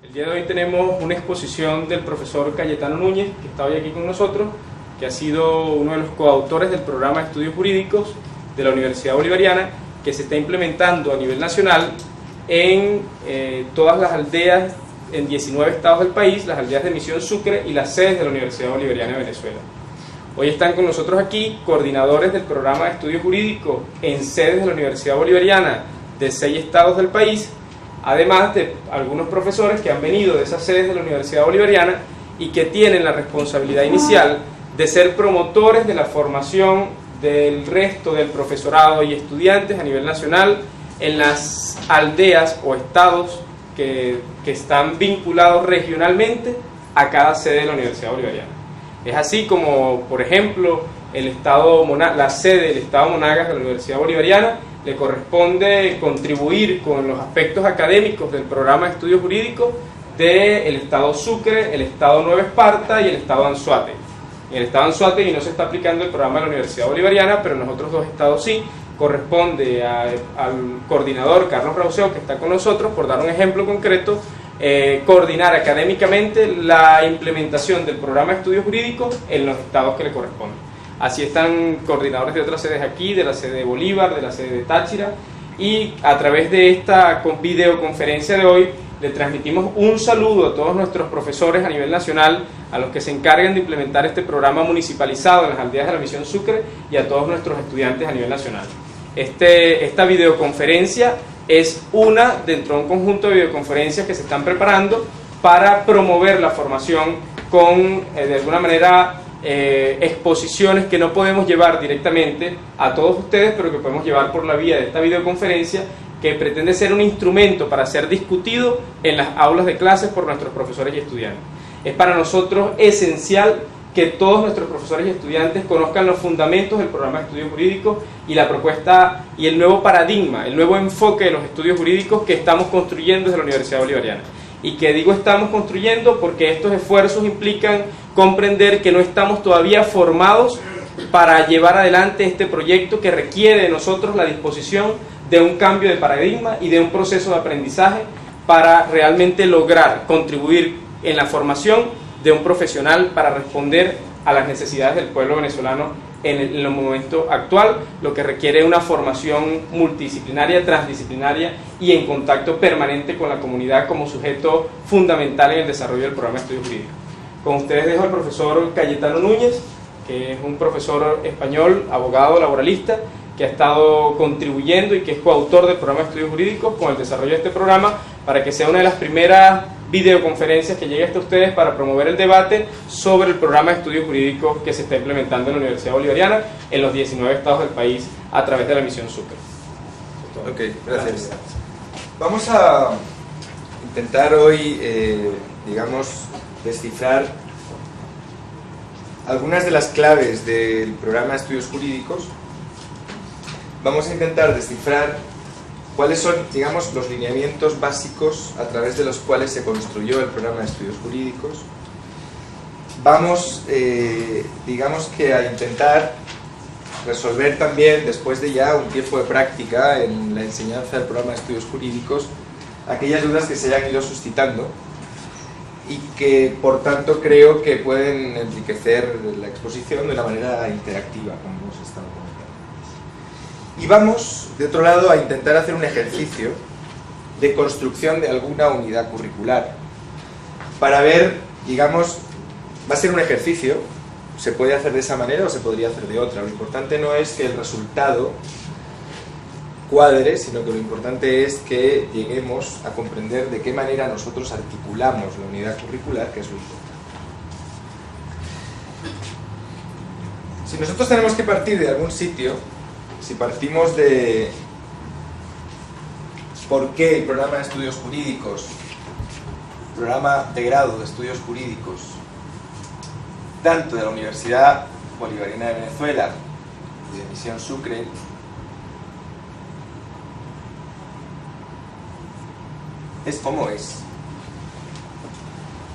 El día de hoy tenemos una exposición del profesor Cayetano Núñez, que está hoy aquí con nosotros, que ha sido uno de los coautores del programa de estudios jurídicos de la Universidad Bolivariana, que se está implementando a nivel nacional en todas las aldeas, en 19 estados del país, las aldeas de Misión Sucre y las sedes de la Universidad Bolivariana de Venezuela. Hoy están con nosotros aquí coordinadores del programa de estudios jurídicos en sedes de la Universidad Bolivariana de 6 estados del país, además de algunos profesores que han venido de esas sedes de la Universidad Bolivariana y que tienen la responsabilidad inicial de ser promotores de la formación del resto del profesorado y estudiantes a nivel nacional en las aldeas o estados que están vinculados regionalmente a cada sede de la Universidad Bolivariana. Es así como, por ejemplo, la sede del Estado Monagas de la Universidad Bolivariana le corresponde contribuir con los aspectos académicos del programa de estudios jurídicos del Estado Sucre, el Estado Nueva Esparta y el Estado Anzoátegui. En el Estado Anzoátegui no se está aplicando el programa de la Universidad Bolivariana, pero en los otros dos estados sí. Corresponde al coordinador Carlos Rauseo, que está con nosotros, por dar un ejemplo concreto, coordinar académicamente la implementación del programa de estudios jurídicos en los estados que le corresponden. Así están coordinadores de otras sedes aquí, de la sede de Bolívar, de la sede de Táchira, y a través de esta videoconferencia de hoy le transmitimos un saludo a todos nuestros profesores a nivel nacional, a los que se encargan de implementar este programa municipalizado en las aldeas de la Misión Sucre, y a todos nuestros estudiantes a nivel nacional. Esta videoconferencia es una dentro de un conjunto de videoconferencias que se están preparando para promover la formación con, de alguna manera, exposiciones que no podemos llevar directamente a todos ustedes, pero que podemos llevar por la vía de esta videoconferencia, que pretende ser un instrumento para ser discutido en las aulas de clases por nuestros profesores y estudiantes. Es para nosotros esencial que todos nuestros profesores y estudiantes conozcan los fundamentos del programa de estudios jurídicos y la propuesta y el nuevo paradigma, el nuevo enfoque de los estudios jurídicos que estamos construyendo desde la Universidad Bolivariana. Y que digo estamos construyendo porque estos esfuerzos implican comprender que no estamos todavía formados para llevar adelante este proyecto que requiere de nosotros la disposición de un cambio de paradigma y de un proceso de aprendizaje para realmente lograr contribuir en la formación de un profesional para responder a las necesidades del pueblo venezolano en el momento actual, lo que requiere una formación multidisciplinaria, transdisciplinaria y en contacto permanente con la comunidad como sujeto fundamental en el desarrollo del programa de estudios jurídicos. Con ustedes dejo al profesor Cayetano Núñez, que es un profesor español, abogado, laboralista, que ha estado contribuyendo y que es coautor del programa de estudios jurídicos con el desarrollo de este programa, para que sea una de las primeras videoconferencias que llegue hasta ustedes para promover el debate sobre el programa de estudios jurídicos que se está implementando en la Universidad Bolivariana en los 19 estados del país a través de la Misión Sucre. Ok, gracias. Vamos a intentar hoy, descifrar algunas de las claves del programa de estudios jurídicos. Vamos a intentar descifrar cuáles son, los lineamientos básicos a través de los cuales se construyó el programa de estudios jurídicos. Vamos, a intentar resolver también, después de ya un tiempo de práctica en la enseñanza del programa de estudios jurídicos, aquellas dudas que se hayan ido suscitando y que, por tanto, creo que pueden enriquecer la exposición de una manera interactiva, como hemos estado comentando. Y vamos, de otro lado, a intentar hacer un ejercicio de construcción de alguna unidad curricular para ver, va a ser un ejercicio, se puede hacer de esa manera o se podría hacer de otra. Lo importante no es que el resultado cuadre, sino que lo importante es que lleguemos a comprender de qué manera nosotros articulamos la unidad curricular, que es lo importante. Si nosotros tenemos que partir de algún sitio, si partimos de por qué el programa de estudios jurídicos, programa de grado de estudios jurídicos, tanto de la Universidad Bolivariana de Venezuela y de Misión Sucre, es como es.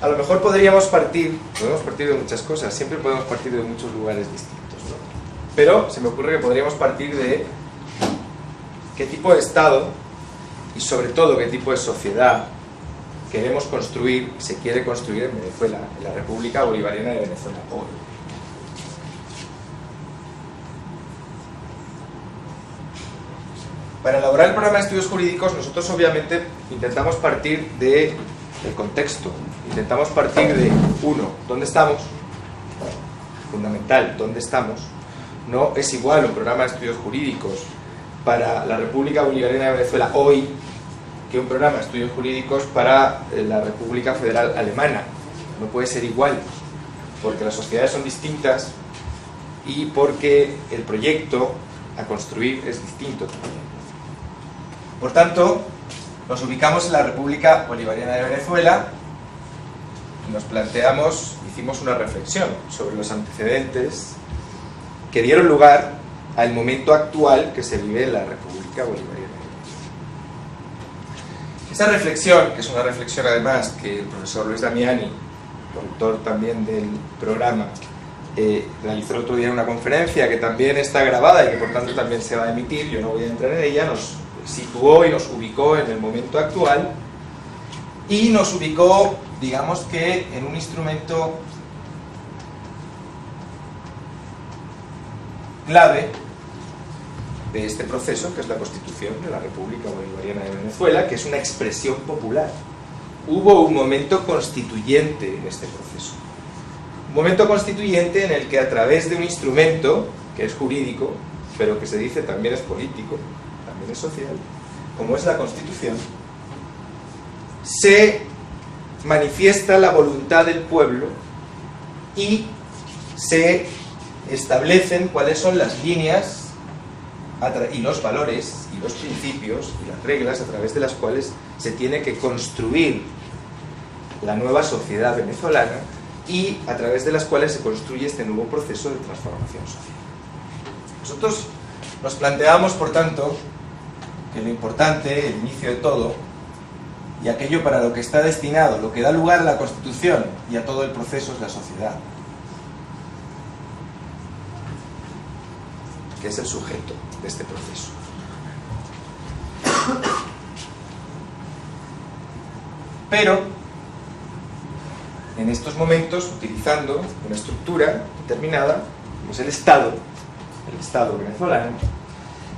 A lo mejor podemos partir de muchas cosas, siempre podemos partir de muchos lugares distintos, ¿no? Pero se me ocurre que podríamos partir de qué tipo de Estado y sobre todo qué tipo de sociedad queremos construir, se quiere construir en Venezuela, en la República Bolivariana de Venezuela hoy. Para elaborar el programa de estudios jurídicos, nosotros obviamente intentamos partir del contexto, intentamos partir de, uno, ¿dónde estamos? Fundamental, ¿dónde estamos? No es igual un programa de estudios jurídicos para la República Bolivariana de Venezuela hoy que un programa de estudios jurídicos para la República Federal Alemana. No puede ser igual, porque las sociedades son distintas y porque el proyecto a construir es distinto también. Por tanto, nos ubicamos en la República Bolivariana de Venezuela y nos planteamos, hicimos una reflexión sobre los antecedentes que dieron lugar al momento actual que se vive en la República Bolivariana de Venezuela. Esa reflexión, que es una reflexión además que el profesor Luis Damiani, autor también del programa, realizó el otro día en una conferencia que también está grabada y que por tanto también se va a emitir, yo no voy a entrar en ella, nos situó y nos ubicó en el momento actual y nos ubicó, digamos que, en un instrumento clave de este proceso, que es la Constitución de la República Bolivariana de Venezuela, que es una expresión popular. Hubo un momento constituyente en este proceso. Un momento constituyente en el que a través de un instrumento, que es jurídico, pero que se dice también es político, también es social, como es la Constitución, se manifiesta la voluntad del pueblo y se establecen cuáles son las líneas y los valores y los principios y las reglas a través de las cuales se tiene que construir la nueva sociedad venezolana y a través de las cuales se construye este nuevo proceso de transformación social. Nosotros nos planteamos, por tanto, que lo importante, el inicio de todo, y aquello para lo que está destinado, lo que da lugar a la Constitución y a todo el proceso es la sociedad, que es el sujeto de este proceso. Pero, en estos momentos, utilizando una estructura determinada, como es el Estado venezolano,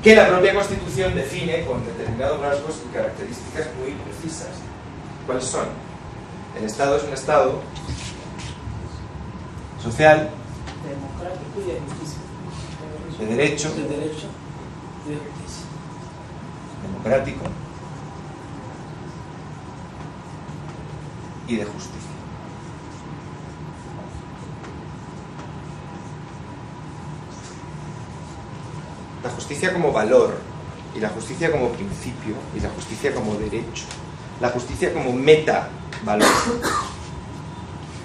que la propia Constitución define con determinados rasgos y características muy precisas. ¿Cuáles son? El Estado es un Estado social, democrático y de justicia. de derecho, De derecho y de justicia. democrático y de justicia. La justicia como valor, y la justicia como principio, y la justicia como derecho, la justicia como meta valor,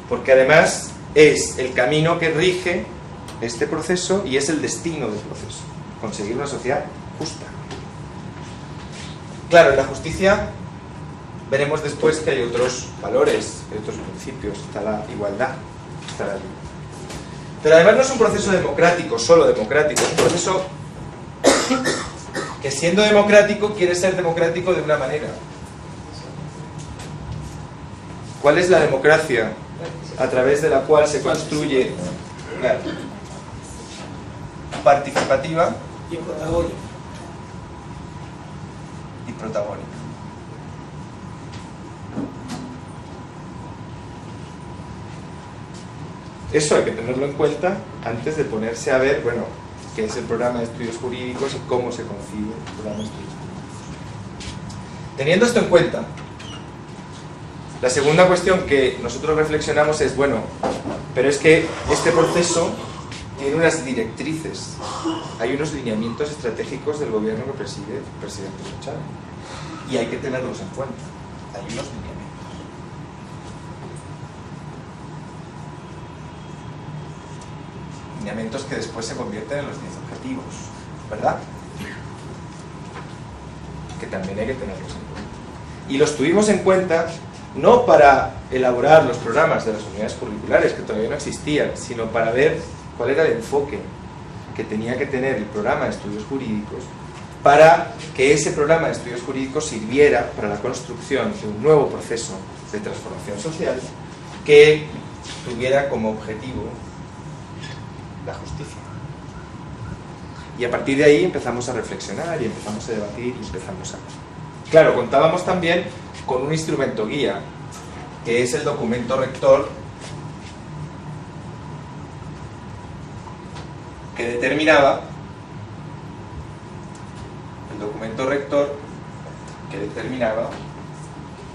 porque además es el camino que rige este proceso y es el destino del proceso, conseguir una sociedad justa. Claro, en la justicia veremos después que hay otros valores, hay otros principios, está la igualdad, está la libertad. Pero además no es un proceso democrático, solo democrático, es un proceso que siendo democrático quiere ser democrático de una manera. ¿Cuál es la democracia a través de la cual se construye? Claro, participativa Y protagónico. y protagónica. Eso hay que tenerlo en cuenta antes de ponerse a ver, bueno, qué es el programa de estudios jurídicos y cómo se concibe el programa de estudios jurídicos. Teniendo esto en cuenta, la segunda cuestión que nosotros reflexionamos es, bueno, pero es que este proceso tiene unas directrices, hay unos lineamientos estratégicos del gobierno que preside el presidente Hugo Chávez y hay que tenerlos en cuenta, hay unos lineamientos. Lineamientos que después se convierten en los 10 objetivos, ¿verdad? Que también hay que tenerlos en cuenta. Y los tuvimos en cuenta no para elaborar los programas de las unidades curriculares, que todavía no existían, sino para ver cuál era el enfoque que tenía que tener el programa de estudios jurídicos para que ese programa de estudios jurídicos sirviera para la construcción de un nuevo proceso de transformación social que tuviera como objetivo la justicia. Y a partir de ahí empezamos a reflexionar y empezamos a debatir y empezamos a... Claro, contábamos también con un instrumento guía, que es el documento rector, que determinaba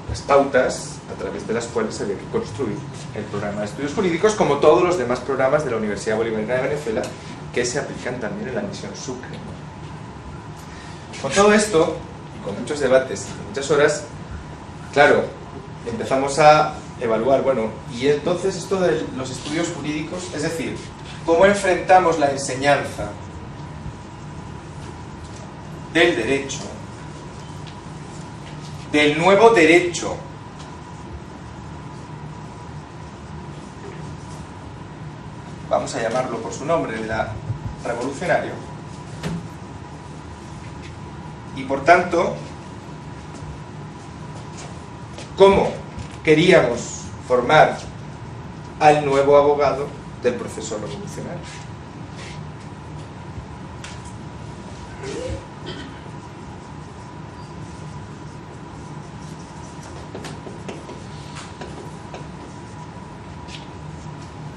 las pautas a través de las cuales había que construir el programa de estudios jurídicos, como todos los demás programas de la Universidad Bolivariana de Venezuela que se aplican también en la misión Sucre. Con todo esto, y con muchos debates y muchas horas, claro, empezamos a evaluar, bueno, y entonces esto de los estudios jurídicos, es decir, cómo enfrentamos la enseñanza del derecho, del nuevo derecho, vamos a llamarlo por su nombre, de la revolucionario, y por tanto, cómo queríamos formar al nuevo abogado del proceso revolucionario.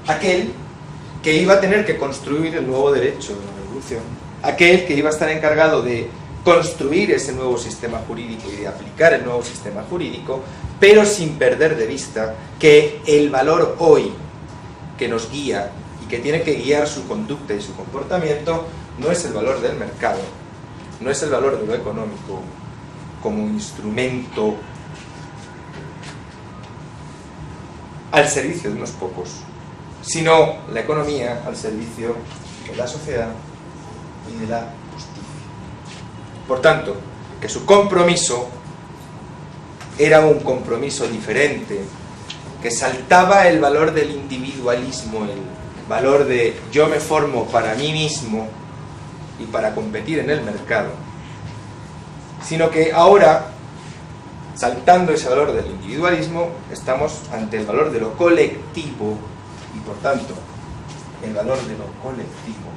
Aquel que iba a tener que construir el nuevo derecho de la revolución, aquel que iba a estar encargado de construir ese nuevo sistema jurídico y de aplicar el nuevo sistema jurídico, pero sin perder de vista que el valor hoy que nos guía y que tiene que guiar su conducta y su comportamiento no es el valor del mercado, no es el valor de lo económico como instrumento al servicio de unos pocos, sino la economía al servicio de la sociedad y de la justicia. Por tanto, que su compromiso era un compromiso diferente, que saltaba el valor del individualismo, el valor de yo me formo para mí mismo y para competir en el mercado, sino que ahora, saltando ese valor del individualismo, estamos ante el valor de lo colectivo y por tanto el valor de lo colectivo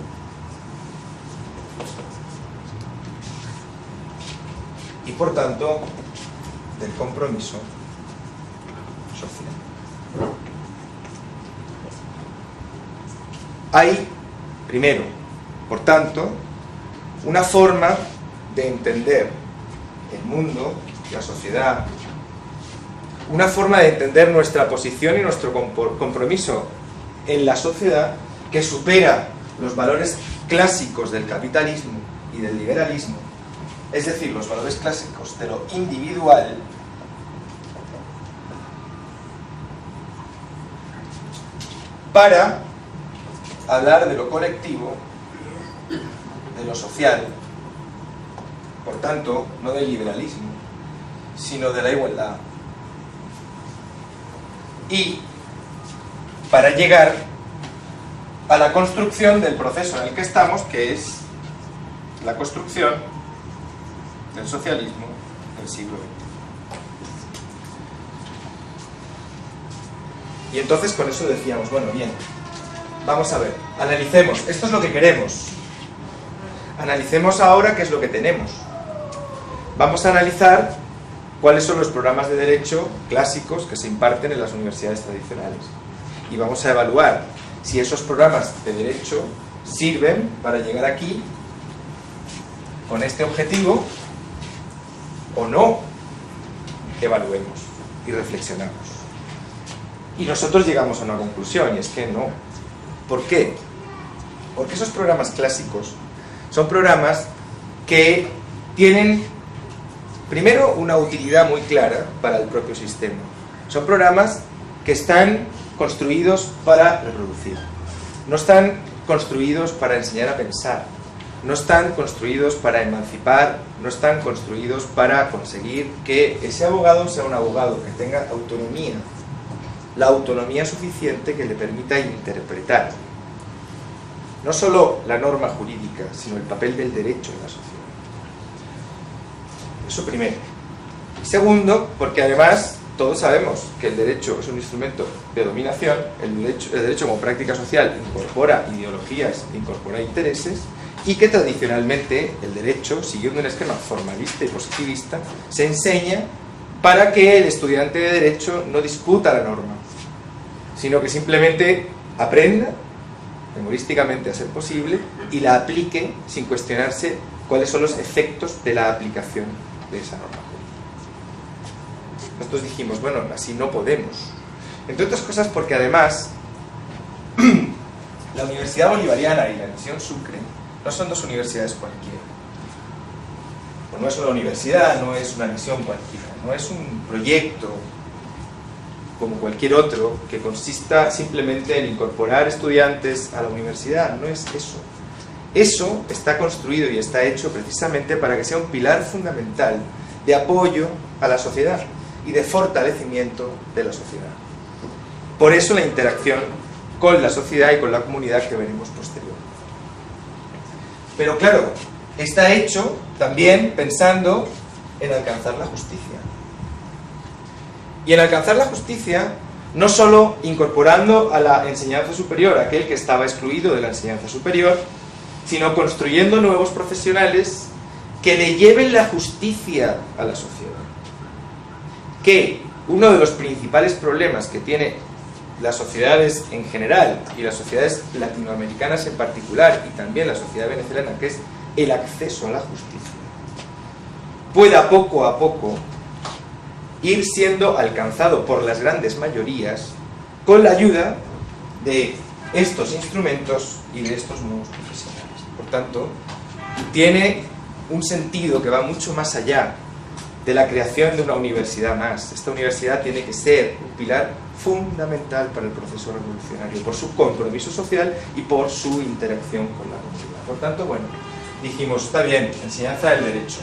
y por tanto del compromiso social. Hay, primero, por tanto, una forma de entender el mundo, la sociedad, una forma de entender nuestra posición y nuestro compromiso en la sociedad que supera los valores clásicos del capitalismo y del liberalismo, es decir, los valores clásicos de lo individual, para hablar de lo colectivo, de lo social, por tanto, no del liberalismo, sino de la igualdad. Y para llegar a la construcción del proceso en el que estamos, que es la construcción del socialismo del siglo XX. Y entonces con eso decíamos, bueno, bien, vamos a ver, analicemos, esto es lo que queremos, analicemos ahora qué es lo que tenemos. Vamos a analizar cuáles son los programas de derecho clásicos que se imparten en las universidades tradicionales. Y vamos a evaluar si esos programas de derecho sirven para llegar aquí con este objetivo o no. Evaluemos y reflexionamos. Y nosotros llegamos a una conclusión, y es que no. ¿Por qué? Porque esos programas clásicos son programas que tienen, primero, una utilidad muy clara para el propio sistema. Son programas que están construidos para reproducir. No están construidos para enseñar a pensar. No están construidos para emancipar. No están construidos para conseguir que ese abogado sea un abogado que tenga autonomía. La autonomía suficiente que le permita interpretar no solo la norma jurídica, sino el papel del derecho en la sociedad. Eso primero. Segundo, porque además todos sabemos que el derecho es un instrumento de dominación, el derecho como práctica social incorpora ideologías, incorpora intereses, y que tradicionalmente el derecho, siguiendo un esquema formalista y positivista, se enseña para que el estudiante de derecho no discuta la norma, sino que simplemente aprenda, memorísticamente a ser posible, y la aplique sin cuestionarse cuáles son los efectos de la aplicación de esa norma. Nosotros dijimos, bueno, así no podemos. Entre otras cosas porque además la Universidad Bolivariana y la Misión Sucre no son dos universidades cualquiera. Pues no es una universidad, no es una misión cualquiera, no es un proyecto como cualquier otro que consista simplemente en incorporar estudiantes a la universidad, no es eso. Eso está construido y está hecho precisamente para que sea un pilar fundamental de apoyo a la sociedad y de fortalecimiento de la sociedad. Por eso la interacción con la sociedad y con la comunidad que veremos posteriormente. Pero claro, está hecho también pensando en alcanzar la justicia. Y en alcanzar la justicia, no solo incorporando a la enseñanza superior a aquel que estaba excluido de la enseñanza superior, sino construyendo nuevos profesionales que le lleven la justicia a la sociedad. Que uno de los principales problemas que tiene las sociedades en general y las sociedades latinoamericanas en particular y también la sociedad venezolana, que es el acceso a la justicia, pueda poco a poco ir siendo alcanzado por las grandes mayorías con la ayuda de estos instrumentos y de estos nuevos profesionales. Por tanto, tiene un sentido que va mucho más allá de la creación de una universidad más. Esta universidad tiene que ser un pilar fundamental para el proceso revolucionario, por su compromiso social y por su interacción con la comunidad. Por tanto, bueno, dijimos, está bien, enseñanza del derecho.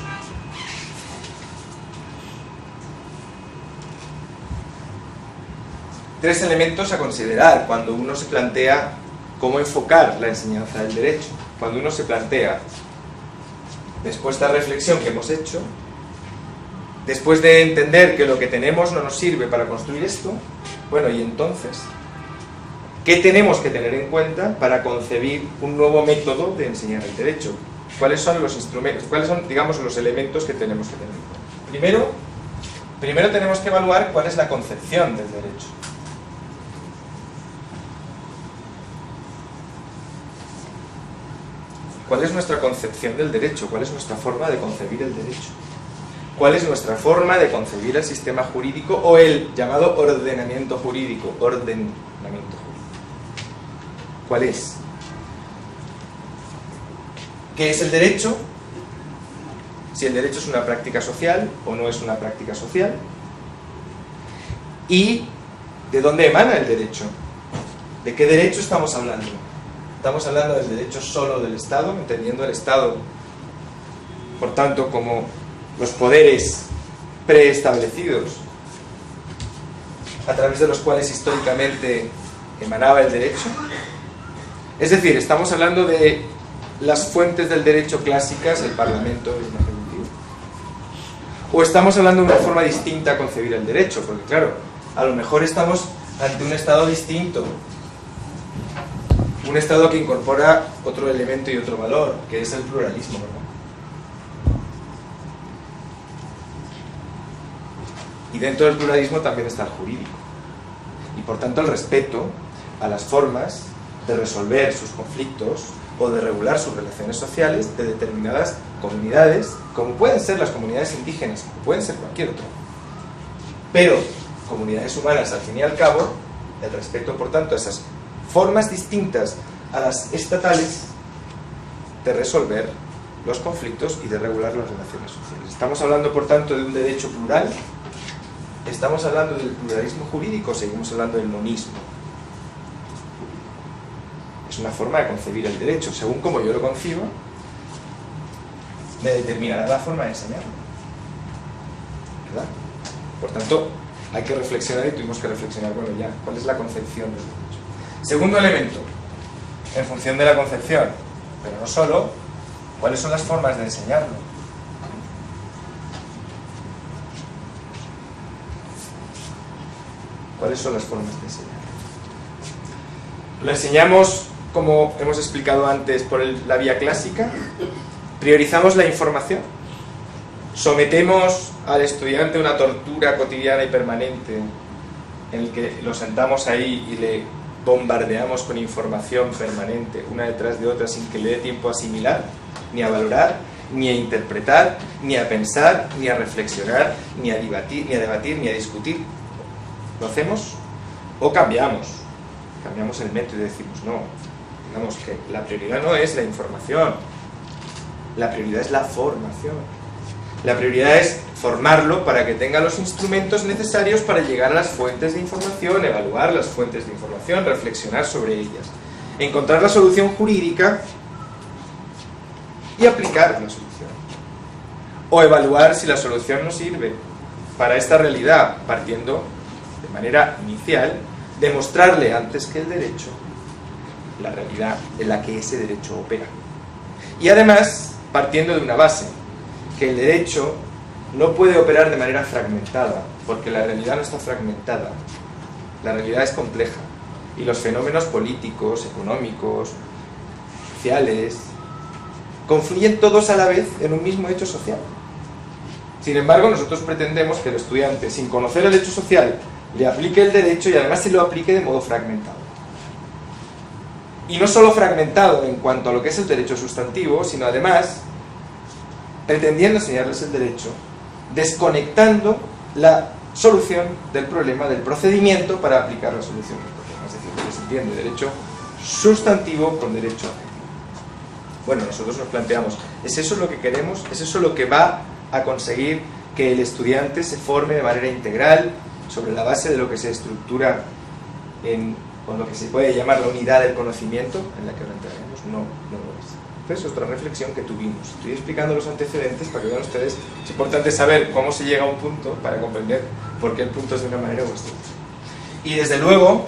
Tres elementos a considerar cuando uno se plantea cómo enfocar la enseñanza del derecho. Cuando uno se plantea, después de esta reflexión que hemos hecho, después de entender que lo que tenemos no nos sirve para construir esto, bueno, y entonces, ¿qué tenemos que tener en cuenta para concebir un nuevo método de enseñar el derecho? ¿Cuáles son los instrumentos, cuáles son, digamos, los elementos que tenemos que tener en cuenta? Primero tenemos que evaluar cuál es la concepción del derecho. ¿Cuál es nuestra concepción del derecho? ¿Cuál es nuestra forma de concebir el derecho? ¿Cuál es nuestra forma de concebir el sistema jurídico o el llamado ordenamiento jurídico? Ordenamiento jurídico. ¿Cuál es? ¿Qué es el derecho? Si el derecho es una práctica social o no es una práctica social. ¿Y de dónde emana el derecho? ¿De qué derecho estamos hablando? ¿Estamos hablando del derecho solo del Estado, entendiendo el Estado, por tanto, como los poderes preestablecidos a través de los cuales históricamente emanaba el derecho? Es decir, ¿estamos hablando de las fuentes del derecho clásicas, el Parlamento y el Ejecutivo? ¿O estamos hablando de una forma distinta a concebir el derecho? Porque claro, a lo mejor estamos ante un Estado distinto, un Estado que incorpora otro elemento y otro valor, que es el pluralismo, ¿verdad? Y dentro del pluralismo también está el jurídico. Y por tanto el respeto a las formas de resolver sus conflictos o de regular sus relaciones sociales de determinadas comunidades, como pueden ser las comunidades indígenas, como pueden ser cualquier otro. Pero comunidades humanas, al fin y al cabo, el respeto, por tanto, a esas formas distintas a las estatales de resolver los conflictos y de regular las relaciones sociales. Estamos hablando, por tanto, de un derecho plural. Estamos hablando del pluralismo jurídico, seguimos hablando del monismo. Es una forma de concebir el derecho. Según como yo lo concibo, me determinará la forma de enseñarlo, ¿verdad? Por tanto, hay que reflexionar y tuvimos que reflexionar, bueno, ya, ¿cuál es la concepción del derecho? Segundo elemento, en función de la concepción, pero no solo, ¿cuáles son las formas de enseñarlo? ¿Cuáles son las formas de enseñar? Lo enseñamos, como hemos explicado antes, por la vía clásica. Priorizamos la información. Sometemos al estudiante a una tortura cotidiana y permanente en el que lo sentamos ahí y le bombardeamos con información permanente, una detrás de otra, sin que le dé tiempo a asimilar, ni a valorar, ni a interpretar, ni a pensar, ni a reflexionar, ni a debatir, ni a discutir. ¿Lo hacemos? ¿O cambiamos? Cambiamos el método y decimos, no, digamos que la prioridad no es la información, la prioridad es la formación. La prioridad es formarlo para que tenga los instrumentos necesarios para llegar a las fuentes de información, evaluar las fuentes de información, reflexionar sobre ellas, encontrar la solución jurídica y aplicar la solución. O evaluar si la solución no sirve para esta realidad, partiendo de manera inicial, demostrarle antes que el derecho la realidad en la que ese derecho opera. Y además, partiendo de una base, que el derecho no puede operar de manera fragmentada, porque la realidad no está fragmentada, la realidad es compleja, y los fenómenos políticos, económicos, sociales, confluyen todos a la vez en un mismo hecho social. Sin embargo, nosotros pretendemos que el estudiante, sin conocer el hecho social, le aplique el derecho y además se lo aplique de modo fragmentado. Y no solo fragmentado en cuanto a lo que es el derecho sustantivo, sino además pretendiendo enseñarles el derecho, desconectando la solución del problema del procedimiento para aplicar la solución del problema. Es decir, que se entiende derecho sustantivo con derecho adjetivo. Bueno, nosotros nos planteamos, ¿es eso lo que queremos? ¿Es eso lo que va a conseguir que el estudiante se forme de manera integral sobre la base de lo que se estructura con lo que se puede llamar la unidad del conocimiento en la que lo entraremos? No, no lo es. Es otra reflexión que tuvimos. Estoy explicando los antecedentes para que vean ustedes. Es importante saber cómo se llega a un punto para comprender por qué el punto es de una manera u otra. Y desde luego,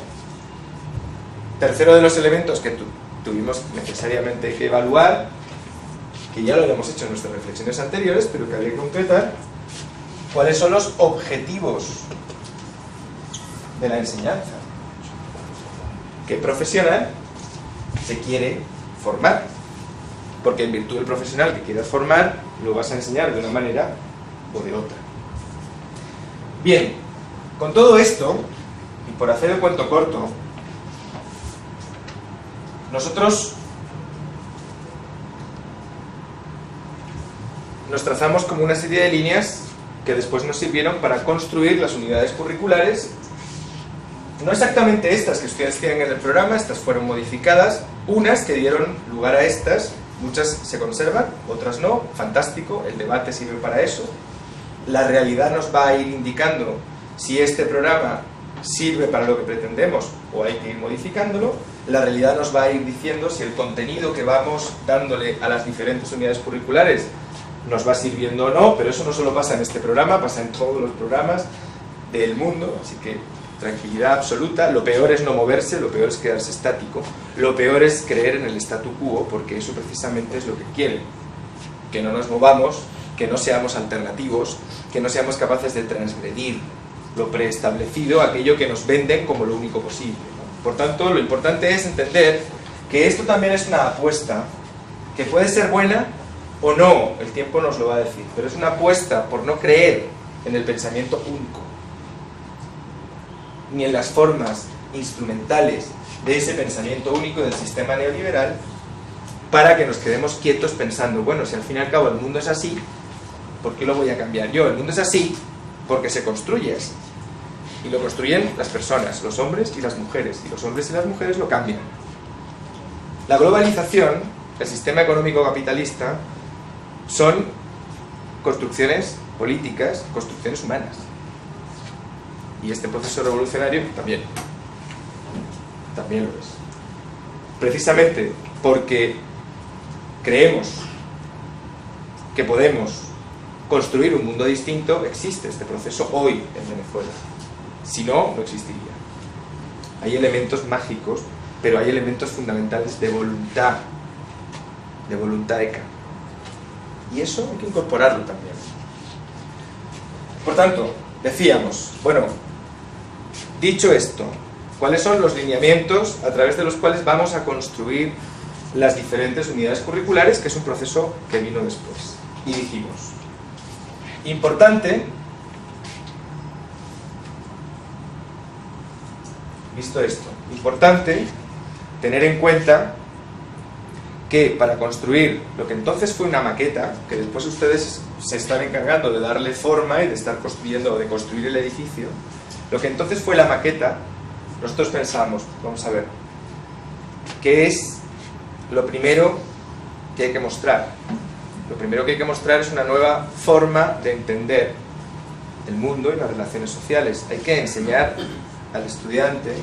tercero de los elementos que tuvimos necesariamente que evaluar, que ya lo habíamos hecho en nuestras reflexiones anteriores, pero que habría que concretar, ¿cuáles son los objetivos de la enseñanza? ¿Qué profesional se quiere formar? Porque en virtud del profesional que quieras formar, lo vas a enseñar de una manera o de otra. Bien, con todo esto, y por hacer el cuento corto, nosotros nos trazamos como una serie de líneas que después nos sirvieron para construir las unidades curriculares. No exactamente estas que ustedes tienen en el programa, estas fueron modificadas, unas que dieron lugar a estas. Muchas se conservan, otras no, fantástico, el debate sirve para eso. La realidad nos va a ir indicando si este programa sirve para lo que pretendemos o hay que ir modificándolo. La realidad nos va a ir diciendo si el contenido que vamos dándole a las diferentes unidades curriculares nos va sirviendo o no, pero eso no solo pasa en este programa, pasa en todos los programas del mundo, así que tranquilidad absoluta. Lo peor es no moverse, lo peor es quedarse estático, lo peor es creer en el statu quo, porque eso precisamente es lo que quieren, que no nos movamos, que no seamos alternativos, que no seamos capaces de transgredir lo preestablecido, aquello que nos venden como lo único posible, ¿no? Por tanto, lo importante es entender que esto también es una apuesta, que puede ser buena o no, el tiempo nos lo va a decir, pero es una apuesta por no creer en el pensamiento único, ni en las formas instrumentales de ese pensamiento único del sistema neoliberal, para que nos quedemos quietos pensando, bueno, si al fin y al cabo el mundo es así, ¿por qué lo voy a cambiar yo? El mundo es así porque se construye así, y lo construyen las personas, los hombres y las mujeres, y los hombres y las mujeres lo cambian. La globalización, el sistema económico capitalista, son construcciones políticas, construcciones humanas. Y este proceso revolucionario también lo es. Precisamente porque creemos que podemos construir un mundo distinto, existe este proceso hoy en Venezuela. Si no, no existiría. Hay elementos mágicos, pero hay elementos fundamentales de voluntad ECA. Y eso hay que incorporarlo también. Por tanto, decíamos, bueno, Dicho esto, ¿cuáles son los lineamientos a través de los cuales vamos a construir las diferentes unidades curriculares, que es un proceso que vino después? Y dijimos, importante, visto esto, importante tener en cuenta que para construir lo que entonces fue una maqueta, que después ustedes se están encargando de darle forma y de estar construyendo o de construir el edificio, lo que entonces fue la maqueta, nosotros pensamos, vamos a ver, ¿qué es lo primero que hay que mostrar? Lo primero que hay que mostrar es una nueva forma de entender el mundo y las relaciones sociales. Hay que enseñar al estudiante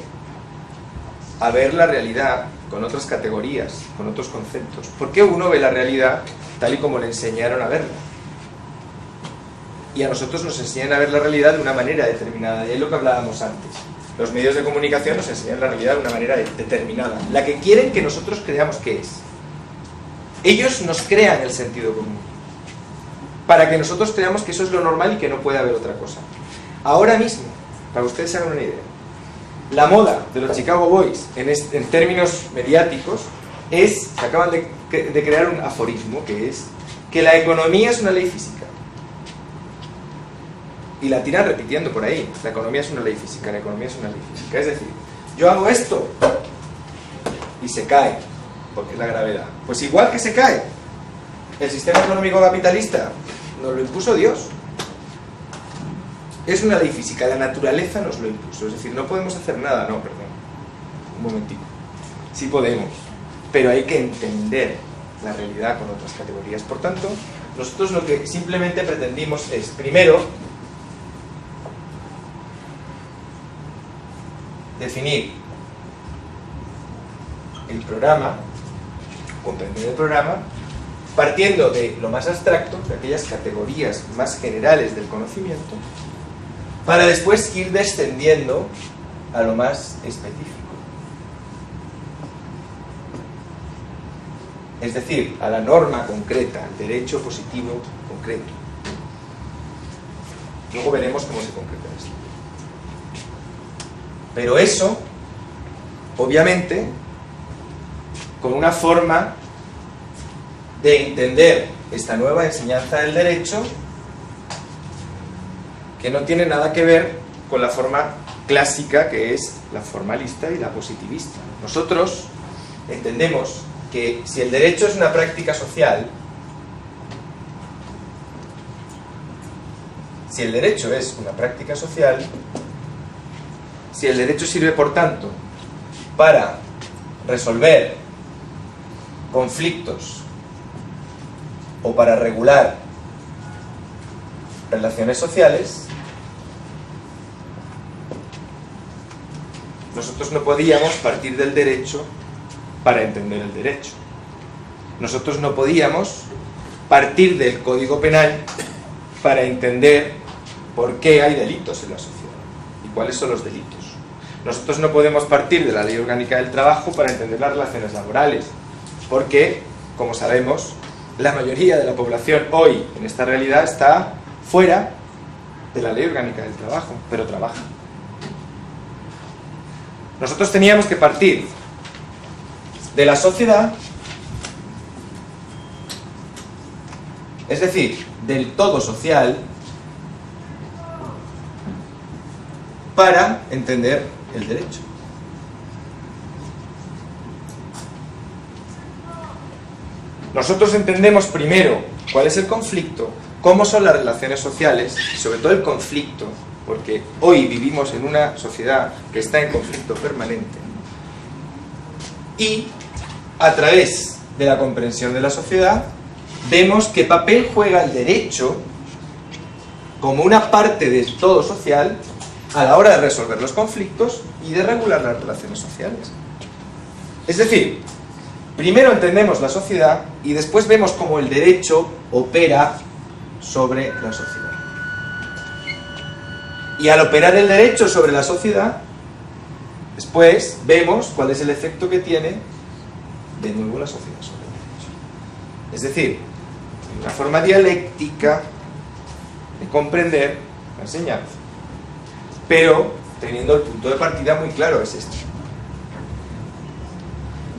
a ver la realidad con otras categorías, con otros conceptos. ¿Por qué uno ve la realidad tal y como le enseñaron a verla? Y a nosotros nos enseñan a ver la realidad de una manera determinada, y es lo que hablábamos antes. Los medios de comunicación nos enseñan la realidad de una manera determinada, la que quieren que nosotros creamos que es. Ellos nos crean el sentido común, para que nosotros creamos que eso es lo normal y que no puede haber otra cosa. Ahora mismo, para que ustedes se hagan una idea, la moda de los Chicago Boys en términos mediáticos es, se acaban de crear un aforismo que es que la economía es una ley física. Y la tiran repitiendo por ahí, la economía es una ley física, la economía es una ley física. Es decir, yo hago esto y se cae, porque es la gravedad. Pues igual que se cae, el sistema económico capitalista nos lo impuso Dios. Es una ley física, la naturaleza nos lo impuso. Es decir, no podemos hacer nada, no, perdón. Un momentito. Sí podemos, pero hay que entender la realidad con otras categorías. Por tanto, nosotros lo que simplemente pretendimos es, primero, definir el programa, comprender el programa, partiendo de lo más abstracto, de aquellas categorías más generales del conocimiento, para después ir descendiendo a lo más específico. Es decir, a la norma concreta, al derecho positivo concreto. Luego veremos cómo se concreta esto. Pero eso, obviamente, con una forma de entender esta nueva enseñanza del derecho que no tiene nada que ver con la forma clásica, que es la formalista y la positivista. Nosotros entendemos que si el derecho es una práctica social, si el derecho es una práctica social, si el derecho sirve, por tanto, para resolver conflictos o para regular relaciones sociales, nosotros no podíamos partir del derecho para entender el derecho. Nosotros no podíamos partir del Código Penal para entender por qué hay delitos en la sociedad y cuáles son los delitos. Nosotros no podemos partir de la Ley Orgánica del Trabajo para entender las relaciones laborales, porque, como sabemos, la mayoría de la población hoy en esta realidad está fuera de la Ley Orgánica del Trabajo, pero trabaja. Nosotros teníamos que partir de la sociedad, es decir, del todo social, para entender el derecho. Nosotros entendemos primero cuál es el conflicto, cómo son las relaciones sociales, y sobre todo el conflicto, porque hoy vivimos en una sociedad que está en conflicto permanente. Y a través de la comprensión de la sociedad, vemos qué papel juega el derecho como una parte del todo social a la hora de resolver los conflictos y de regular las relaciones sociales. Es decir, primero entendemos la sociedad y después vemos cómo el derecho opera sobre la sociedad. Y al operar el derecho sobre la sociedad, después vemos cuál es el efecto que tiene de nuevo la sociedad sobre el derecho. Es decir, una forma dialéctica de comprender la enseñanza. Pero teniendo el punto de partida muy claro, es este.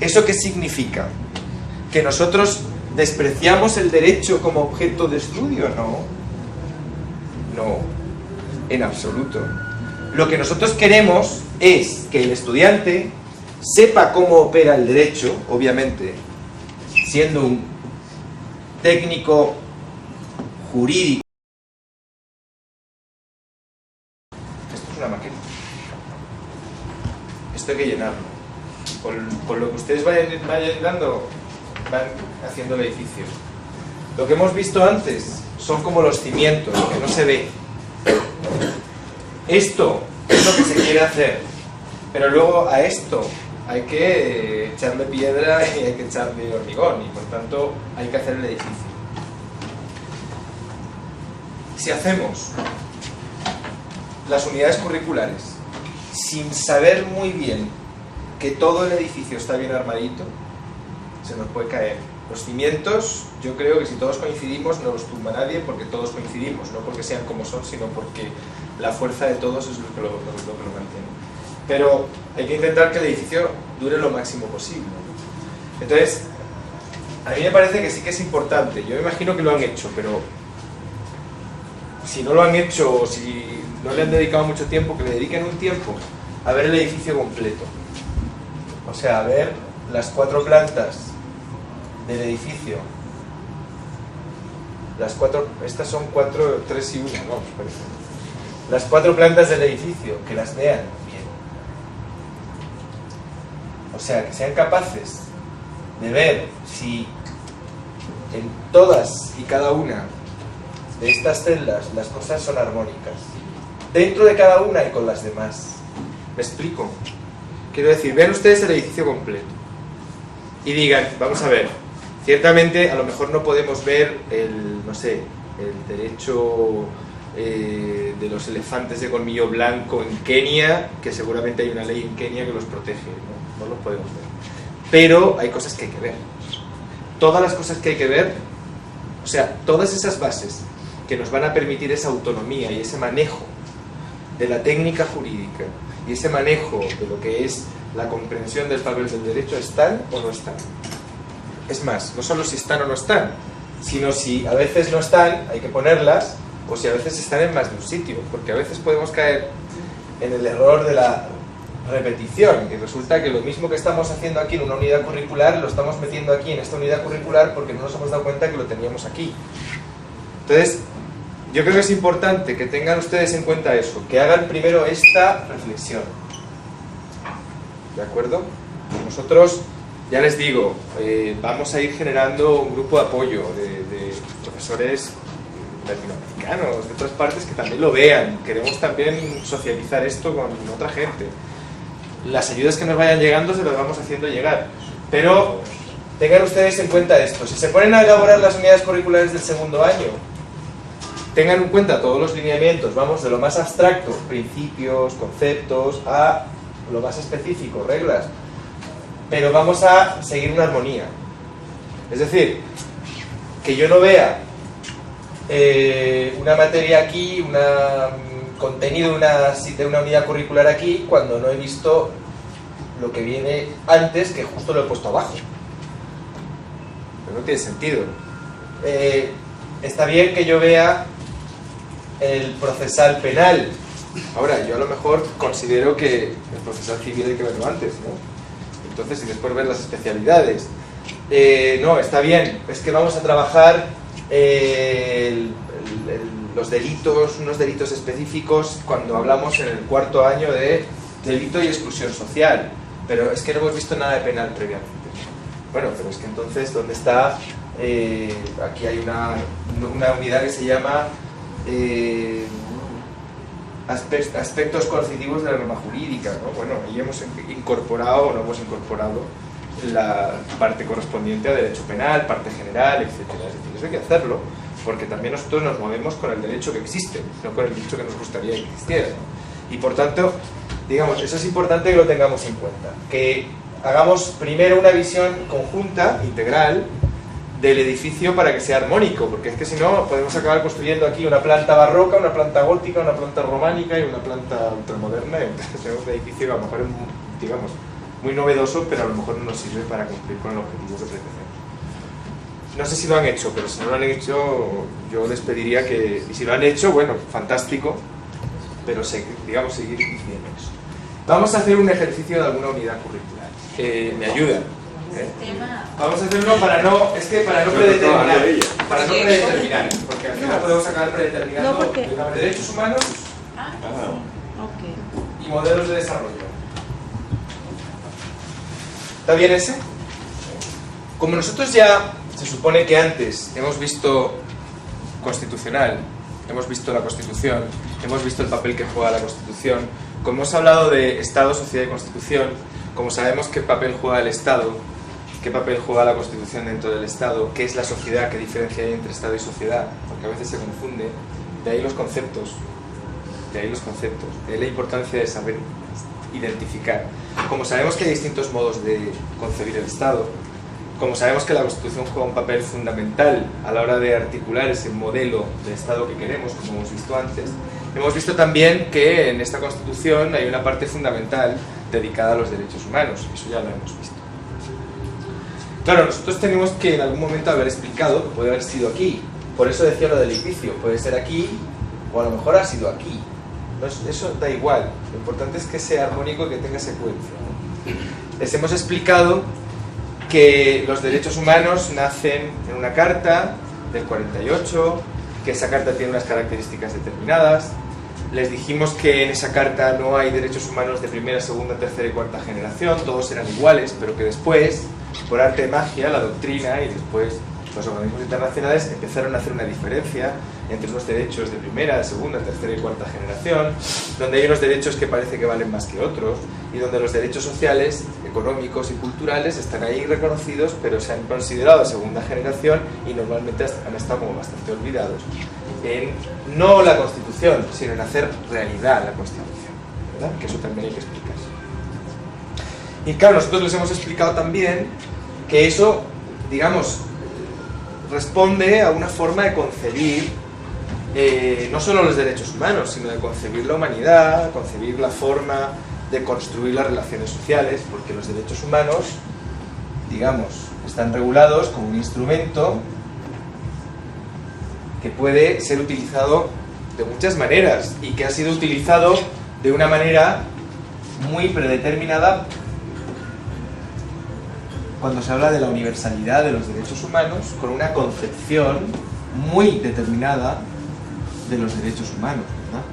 ¿Eso qué significa? ¿Que nosotros despreciamos el derecho como objeto de estudio? No. No, en absoluto. Lo que nosotros queremos es que el estudiante sepa cómo opera el derecho, obviamente, siendo un técnico jurídico. Esto es una maqueta. Esto hay que llenarlo. Con lo que ustedes vayan llenando, van haciendo el edificio. Lo que hemos visto antes son como los cimientos, lo que no se ve. Esto es lo que se quiere hacer, pero luego a esto hay que echarle piedra y hay que echarle hormigón, y por tanto hay que hacer el edificio. Si hacemos las unidades curriculares sin saber muy bien que todo el edificio está bien armadito, se nos puede caer. Los cimientos, yo creo que si todos coincidimos no los tumba nadie, porque todos coincidimos, no porque sean como son, sino porque la fuerza de todos es lo que lo mantiene. Pero hay que intentar que el edificio dure lo máximo posible. Entonces, a mí me parece que sí que es importante. Yo me imagino que lo han hecho, pero si no lo han hecho o si no le han dedicado mucho tiempo, que le dediquen un tiempo a ver el edificio completo. O sea, a ver las 4 plantas del edificio. Estas son 4, 3 y 1, no, parece. Las 4 plantas del edificio, que las vean bien. O sea, que sean capaces de ver si en todas y cada una de estas celdas las cosas son armónicas. Dentro de cada una y con las demás. ¿Me explico? Quiero decir, vean ustedes el edificio completo y digan, vamos a ver, ciertamente a lo mejor no podemos ver el derecho de los elefantes de colmillo blanco en Kenia, que seguramente hay una ley en Kenia que los protege, no los podemos ver. Pero hay cosas que hay que ver. Todas las cosas que hay que ver, o sea, todas esas bases que nos van a permitir esa autonomía y ese manejo de la técnica jurídica y ese manejo de lo que es la comprensión del papel del derecho, ¿están o no están? Es más, no solo si están o no están, sino si a veces no están, hay que ponerlas, o si a veces están en más de un sitio, porque a veces podemos caer en el error de la repetición, y resulta que lo mismo que estamos haciendo aquí en una unidad curricular, lo estamos metiendo aquí en esta unidad curricular porque no nos hemos dado cuenta que lo teníamos aquí. Entonces, yo creo que es importante que tengan ustedes en cuenta eso, que hagan primero esta reflexión. ¿De acuerdo? Nosotros, ya les digo, vamos a ir generando un grupo de apoyo de profesores latinoamericanos, de otras partes, que también lo vean. Queremos también socializar esto con otra gente. Las ayudas que nos vayan llegando se las vamos haciendo llegar. Pero tengan ustedes en cuenta esto. Si se ponen a elaborar las unidades curriculares del segundo año, tengan en cuenta todos los lineamientos, vamos de lo más abstracto, principios, conceptos, a lo más específico, reglas, pero vamos a seguir una armonía. Es decir, que yo no vea una materia aquí, un contenido de una unidad curricular aquí, cuando no he visto lo que viene antes, que justo lo he puesto abajo. Pero no tiene sentido. Está bien que yo vea el procesal penal. Ahora, yo a lo mejor considero que el procesal civil hay que verlo antes, ¿no? Entonces, y después ver las especialidades. No, está bien, es que vamos a trabajar los delitos, unos delitos específicos cuando hablamos en el 4º año de delito y exclusión social. Pero es que no hemos visto nada de penal previamente. Bueno, pero es que entonces, ¿dónde está? Aquí hay una unidad que se llama aspectos coercitivos de la norma jurídica, ¿no? Bueno, ahí hemos incorporado o no hemos incorporado la parte correspondiente a derecho penal, parte general, etcétera. Es decir, eso hay que hacerlo, porque también nosotros nos movemos con el derecho que existe, no con el derecho que nos gustaría que existiera, ¿no? Y por tanto, digamos, eso es importante que lo tengamos en cuenta, que hagamos primero una visión conjunta, integral, del edificio para que sea armónico, porque es que si no podemos acabar construyendo aquí una planta barroca, una planta gótica, una planta románica y una planta ultramoderna, y entonces tenemos un edificio que a lo mejor es, digamos, muy novedoso, pero a lo mejor no nos sirve para cumplir con el objetivo que pretendemos. No sé si lo han hecho, pero si no lo han hecho, yo les pediría que, y si lo han hecho, bueno, fantástico, pero digamos, seguir diciendo eso. Vamos a hacer un ejercicio de alguna unidad curricular. ¿Me ayudan? Vamos a hacerlo para no predeterminar, porque al final podemos acabar predeterminando derechos humanos y modelos de desarrollo. ¿Está bien ese? Como nosotros ya se supone que antes hemos visto constitucional, hemos visto la Constitución, hemos visto el papel que juega la Constitución, como hemos hablado de Estado, sociedad y Constitución, como sabemos qué papel juega el Estado, qué papel juega la Constitución dentro del Estado, qué es la sociedad, qué diferencia hay entre Estado y sociedad, porque a veces se confunde, de ahí los conceptos, de ahí la importancia de saber identificar. Como sabemos que hay distintos modos de concebir el Estado, como sabemos que la Constitución juega un papel fundamental a la hora de articular ese modelo de Estado que queremos, como hemos visto antes, hemos visto también que en esta Constitución hay una parte fundamental dedicada a los derechos humanos, eso ya lo hemos visto. Claro, nosotros tenemos que en algún momento haber explicado que puede haber sido aquí, por eso decía lo del edificio, puede ser aquí o a lo mejor ha sido aquí. Eso da igual, lo importante es que sea armónico y que tenga secuencia, ¿no? Les hemos explicado que los derechos humanos nacen en una carta del 48, que esa carta tiene unas características determinadas. Les dijimos que en esa carta no hay derechos humanos de primera, segunda, tercera y cuarta generación, todos eran iguales, pero que después, por arte de magia, la doctrina y después los organismos internacionales empezaron a hacer una diferencia entre unos derechos de primera, segunda, tercera y cuarta generación, donde hay unos derechos que parece que valen más que otros, y donde los derechos sociales, económicos y culturales están ahí reconocidos, pero se han considerado de segunda generación y normalmente han estado como bastante olvidados en no la Constitución, sino en hacer realidad la Constitución, ¿verdad? Que eso también hay que explicar. Y claro, nosotros les hemos explicado también que eso, digamos, responde a una forma de concebir no solo los derechos humanos, sino de concebir la humanidad, concebir la forma de construir las relaciones sociales, porque los derechos humanos, digamos, están regulados como un instrumento que puede ser utilizado de muchas maneras y que ha sido utilizado de una manera muy predeterminada cuando se habla de la universalidad de los derechos humanos, con una concepción muy determinada de los derechos humanos, ¿verdad?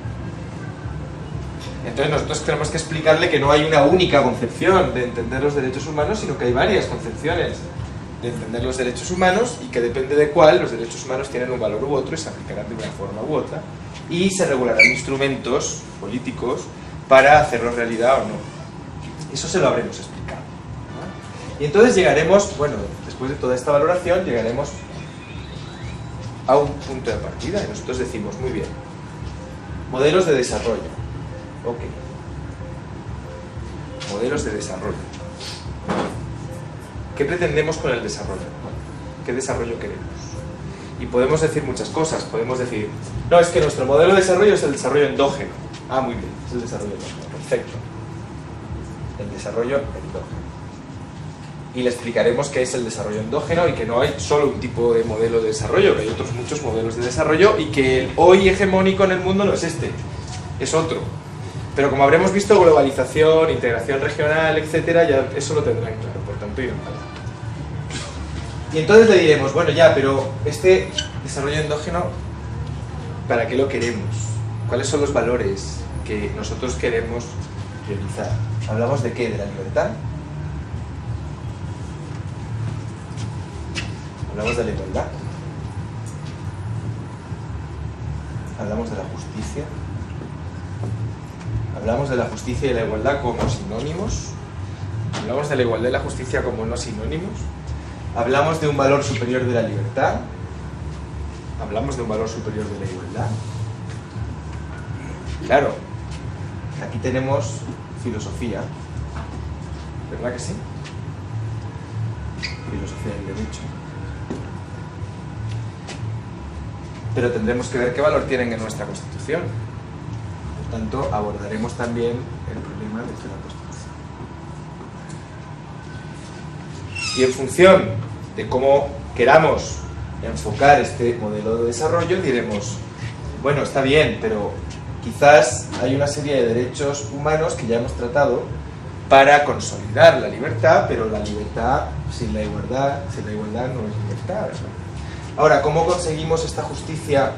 Entonces nosotros tenemos que explicarle que no hay una única concepción de entender los derechos humanos, sino que hay varias concepciones de entender los derechos humanos y que depende de cuál, los derechos humanos tienen un valor u otro y se aplicarán de una forma u otra y se regularán instrumentos políticos para hacerlos realidad o no. Eso se lo habremos explicado, ¿no? Y entonces llegaremos, bueno, después de toda esta valoración, llegaremos a un punto de partida y nosotros decimos, muy bien, modelos de desarrollo. Ok. Modelos de desarrollo. ¿Qué pretendemos con el desarrollo? ¿Qué desarrollo queremos? Y podemos decir muchas cosas. Podemos decir, no, es que nuestro modelo de desarrollo es el desarrollo endógeno. Ah, muy bien, es el desarrollo endógeno. Perfecto. El desarrollo endógeno. Y le explicaremos qué es el desarrollo endógeno y que no hay solo un tipo de modelo de desarrollo, que hay otros muchos modelos de desarrollo y que el hoy hegemónico en el mundo no es este, es otro. Pero como habremos visto, globalización, integración regional, etcétera, ya eso lo tendrán claro, por tanto irán para allá. Y entonces le diremos, bueno ya, pero este desarrollo endógeno, ¿para qué lo queremos? ¿Cuáles son los valores que nosotros queremos priorizar? ¿Hablamos de qué? ¿De la libertad? Hablamos de la igualdad. Hablamos de la justicia. Hablamos de la justicia y la igualdad como sinónimos. Hablamos de la igualdad y la justicia como no sinónimos. Hablamos de un valor superior de la libertad. Hablamos de un valor superior de la igualdad. Claro, aquí tenemos filosofía. ¿Verdad que sí? Filosofía del derecho. pero tendremos que ver qué valor tienen en nuestra Constitución. Por tanto, abordaremos también el problema desde la Constitución. Y en función de cómo queramos enfocar este modelo de desarrollo, diremos, bueno, está bien, pero quizás hay una serie de derechos humanos que ya hemos tratado para consolidar la libertad, pero la libertad sin la igualdad no es libertad, ¿verdad? Ahora, ¿cómo conseguimos esta justicia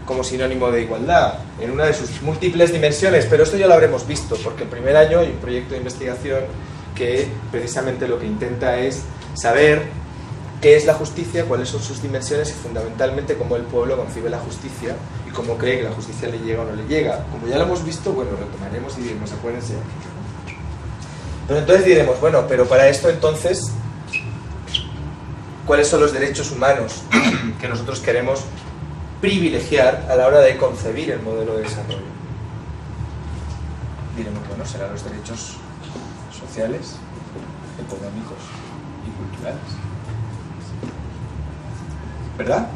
como sinónimo de igualdad? En una de sus múltiples dimensiones, pero esto ya lo habremos visto, porque el primer año hay un proyecto de investigación que precisamente lo que intenta es saber qué es la justicia, cuáles son sus dimensiones y fundamentalmente cómo el pueblo concibe la justicia y cómo cree que la justicia le llega o no le llega. Como ya lo hemos visto, bueno, retomaremos y diremos, acuérdense. Pero entonces diremos, bueno, pero para esto entonces, ¿cuáles son los derechos humanos que nosotros queremos privilegiar a la hora de concebir el modelo de desarrollo? Diremos, bueno, serán los derechos sociales, económicos y culturales. ¿Verdad?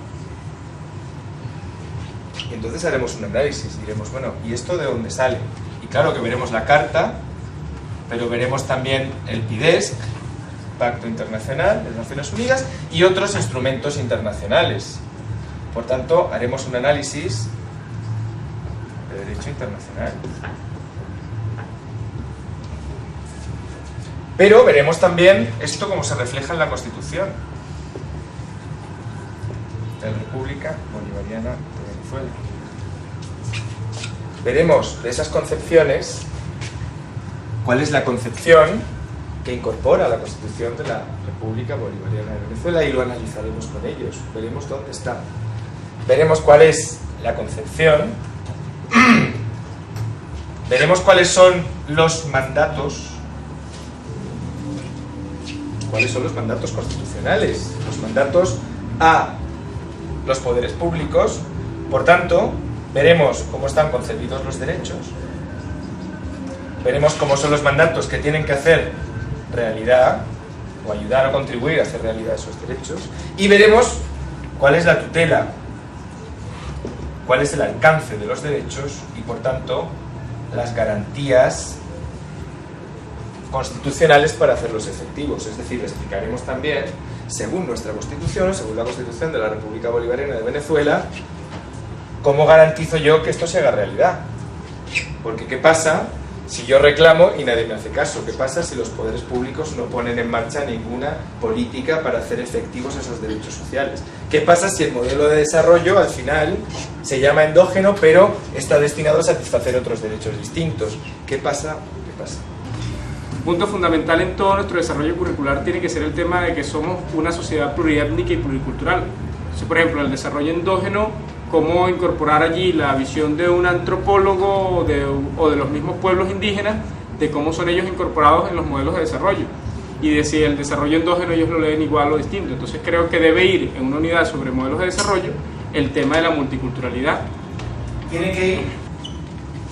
Y entonces haremos un análisis, diremos, bueno, ¿y esto de dónde sale? Y claro que veremos la Carta, pero veremos también el PIDESC, Pacto Internacional de las Naciones Unidas, y otros instrumentos internacionales. Por tanto, haremos un análisis de derecho internacional. Pero veremos también esto cómo se refleja en la Constitución de la República Bolivariana de Venezuela. Veremos de esas concepciones cuál es la concepción que incorpora la Constitución de la República Bolivariana de Venezuela y lo analizaremos con ellos. Veremos dónde está. Veremos cuál es la concepción. Veremos cuáles son los mandatos. ¿Cuáles son los mandatos constitucionales? Los mandatos a los poderes públicos. Por tanto, veremos cómo están concebidos los derechos. Veremos cómo son los mandatos que tienen que hacer realidad o ayudar o contribuir a hacer realidad esos derechos. Y veremos cuál es la tutela, cuál es el alcance de los derechos y, por tanto, las garantías constitucionales para hacerlos efectivos. Es decir, explicaremos también, según nuestra Constitución, según la Constitución de la República Bolivariana de Venezuela, cómo garantizo yo que esto se haga realidad. Porque ¿qué pasa si yo reclamo y nadie me hace caso? ¿Qué pasa si los poderes públicos no ponen en marcha ninguna política para hacer efectivos esos derechos sociales? ¿Qué pasa si el modelo de desarrollo al final se llama endógeno pero está destinado a satisfacer otros derechos distintos? ¿Qué pasa? ¿Qué pasa? Un punto fundamental en todo nuestro desarrollo curricular tiene que ser el tema de que somos una sociedad pluriétnica y pluricultural. Entonces, por ejemplo, el desarrollo endógeno, cómo incorporar allí la visión de un antropólogo o de los mismos pueblos indígenas, de cómo son ellos incorporados en los modelos de desarrollo, y de si el desarrollo endógeno ellos lo leen igual o distinto. Entonces creo que debe ir en una unidad sobre modelos de desarrollo el tema de la multiculturalidad. Tiene que ir,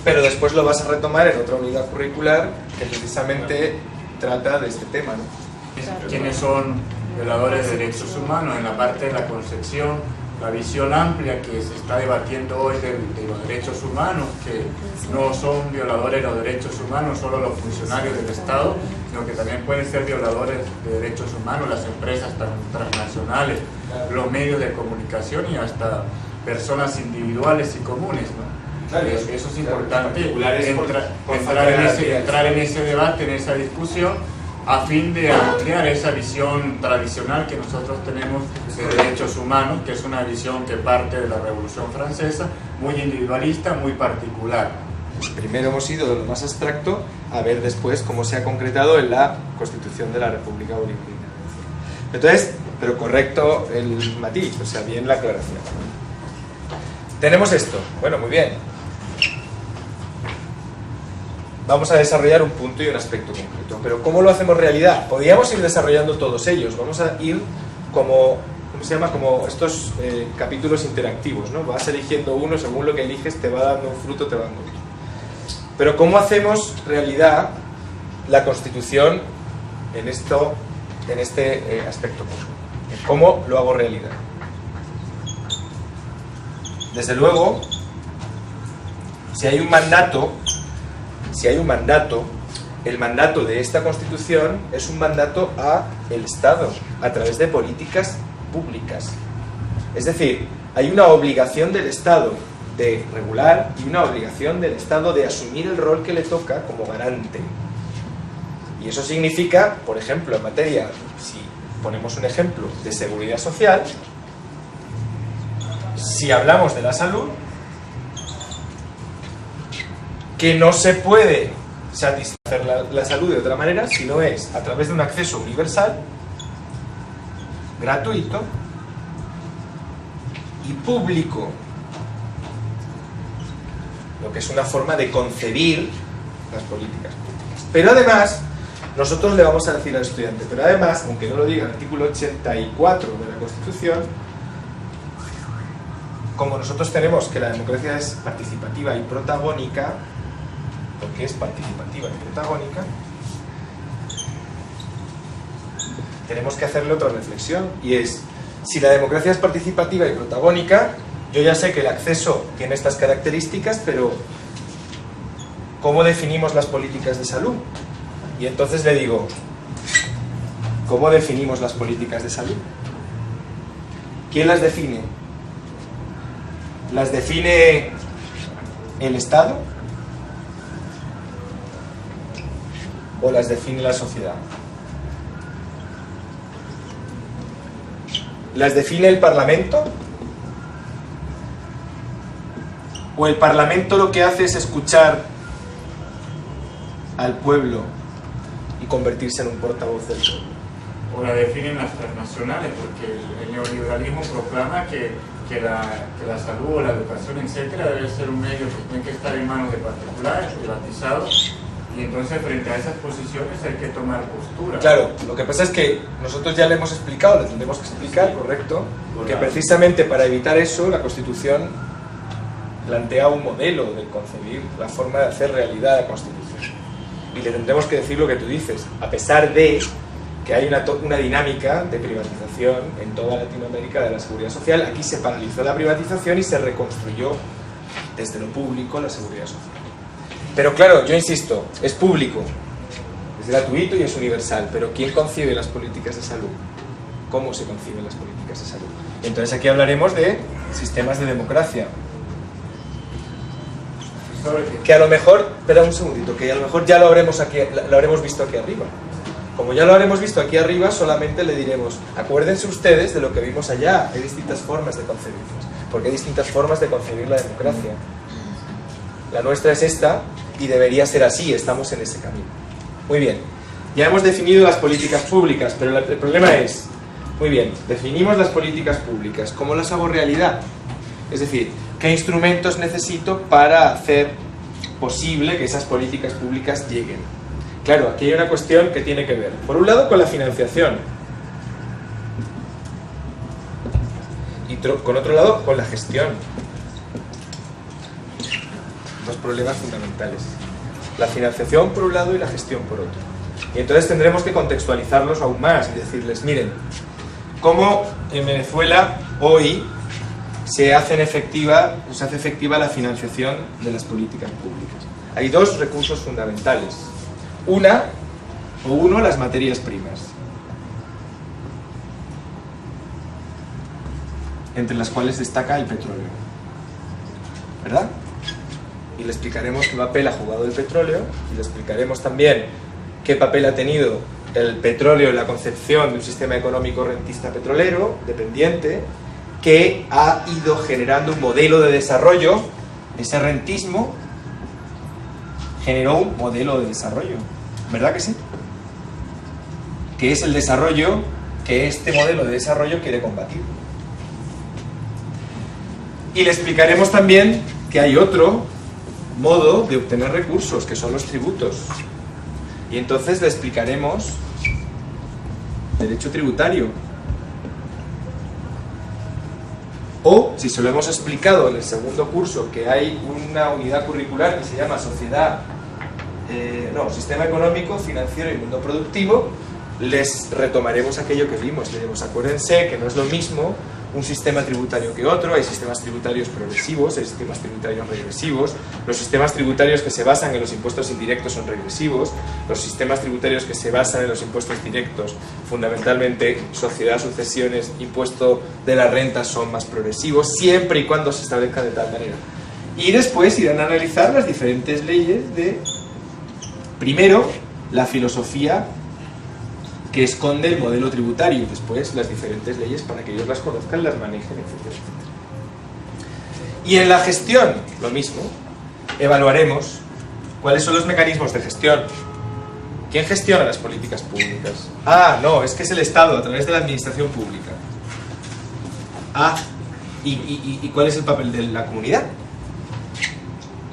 pero después lo vas a retomar en otra unidad curricular que precisamente trata de este tema, ¿no? ¿Quiénes son violadores de derechos humanos? En la parte de la concepción, la visión amplia que se está debatiendo hoy de los derechos humanos, que no son violadores de los derechos humanos solo los funcionarios del Estado, sino que también pueden ser violadores de derechos humanos las empresas transnacionales, los medios de comunicación y hasta personas individuales y comunes, ¿no? Claro, eso es importante, claro, entrar en ese debate, en esa discusión, a fin de ampliar esa visión tradicional que nosotros tenemos de derechos humanos, que es una visión que parte de la Revolución Francesa, muy individualista, muy particular. Primero hemos ido de lo más abstracto a ver después cómo se ha concretado en la Constitución de la República Bolivariana. Entonces, pero correcto el matiz, o sea, bien la aclaración. Tenemos esto, bueno, muy bien. Vamos a desarrollar un punto y un aspecto concreto. Pero ¿cómo lo hacemos realidad? Podríamos ir desarrollando todos ellos. Vamos a ir como, ¿cómo se llama? Como estos capítulos interactivos, ¿no? Vas eligiendo uno, según lo que eliges te va dando un fruto, te va dando otro. Pero ¿cómo hacemos realidad la Constitución en este aspecto concreto? ¿Cómo lo hago realidad? desde luego, si hay un mandato, el mandato de esta Constitución es un mandato al Estado, a través de políticas públicas. Es decir, hay una obligación del Estado de regular y una obligación del Estado de asumir el rol que le toca como garante. Y eso significa, por ejemplo, en materia, si ponemos un ejemplo de seguridad social, si hablamos de la salud, que no se puede satisfacer la salud de otra manera si no es a través de un acceso universal, gratuito y público, lo que es una forma de concebir las políticas públicas. Pero además, nosotros le vamos a decir al estudiante, pero además, aunque no lo diga el artículo 84 de la Constitución, como nosotros tenemos que la democracia es participativa y protagónica, porque es participativa y protagónica, tenemos que hacerle otra reflexión, y es, si la democracia es participativa y protagónica, yo ya sé que el acceso tiene estas características, pero ¿cómo definimos las políticas de salud? Y entonces le digo, ¿cómo definimos las políticas de salud? ¿Quién las define? ¿Las define el Estado? ¿O las define la sociedad? ¿Las define el Parlamento? ¿O el Parlamento lo que hace es escuchar al pueblo y convertirse en un portavoz del pueblo? O la definen las transnacionales, porque el neoliberalismo proclama que la salud o la educación, etcétera, debe ser un medio que tiene que estar en manos de particulares, privatizados, y entonces frente a esas posiciones hay que tomar postura. Claro, lo que pasa es que nosotros ya le hemos explicado, le tendremos que explicar, correcto, que precisamente para evitar eso la Constitución plantea un modelo de concebir la forma de hacer realidad la Constitución. Y le tendremos que decir lo que tú dices, a pesar de que hay una dinámica de privatización en toda Latinoamérica de la seguridad social. Aquí se paralizó la privatización y se reconstruyó desde lo público la seguridad social. Pero claro, yo insisto, es público, es gratuito y es universal, pero ¿quién concibe las políticas de salud? ¿Cómo se conciben las políticas de salud? Entonces aquí hablaremos de sistemas de democracia. Que a lo mejor, espera un segundito, que a lo mejor ya lo habremos visto aquí arriba. Como ya lo habremos visto aquí arriba, solamente le diremos, acuérdense ustedes de lo que vimos allá, hay distintas formas de concebirlas, porque hay distintas formas de concebir la democracia. La nuestra es esta y debería ser así, estamos en ese camino. Muy bien, ya hemos definido las políticas públicas, pero el problema es, muy bien, definimos las políticas públicas, ¿cómo las hago realidad? Es decir, ¿qué instrumentos necesito para hacer posible que esas políticas públicas lleguen? Claro, aquí hay una cuestión que tiene que ver, por un lado, con la financiación y con otro lado, con la gestión. Dos problemas fundamentales. La financiación por un lado y la gestión por otro. Y entonces tendremos que contextualizarlos aún más y decirles, miren, cómo en Venezuela hoy se hace efectiva la financiación de las políticas públicas. Hay dos recursos fundamentales. Uno, las materias primas, entre las cuales destaca el petróleo, ¿verdad? Y le explicaremos qué papel ha jugado el petróleo y le explicaremos también qué papel ha tenido el petróleo en la concepción de un sistema económico rentista petrolero, dependiente, que ha ido generando un modelo de desarrollo. Ese rentismo generó un modelo de desarrollo, ¿verdad que sí? Que es el desarrollo que este modelo de desarrollo quiere combatir. Y le explicaremos también que hay otro modo de obtener recursos, que son los tributos. Y entonces le explicaremos derecho tributario. O, si se lo hemos explicado en el segundo curso, que hay una unidad curricular que se llama Sistema Económico, Financiero y Mundo Productivo, les retomaremos aquello que vimos. Les diremos, acuérdense que no es lo mismo un sistema tributario que otro. Hay sistemas tributarios progresivos, hay sistemas tributarios regresivos. Los sistemas tributarios que se basan en los impuestos indirectos son regresivos. Los sistemas tributarios que se basan en los impuestos directos, fundamentalmente sociedad, sucesiones, impuesto de la renta, son más progresivos, siempre y cuando se establezca de tal manera. Y después irán a analizar las diferentes leyes de, primero, la filosofía que esconde el modelo tributario, y después las diferentes leyes para que ellos las conozcan, las manejen, etcétera, etcétera. Y en la gestión, lo mismo, evaluaremos cuáles son los mecanismos de gestión. ¿Quién gestiona las políticas públicas? Ah, no, es que es el Estado a través de la administración pública. Ah, ¿y cuál es el papel de la comunidad?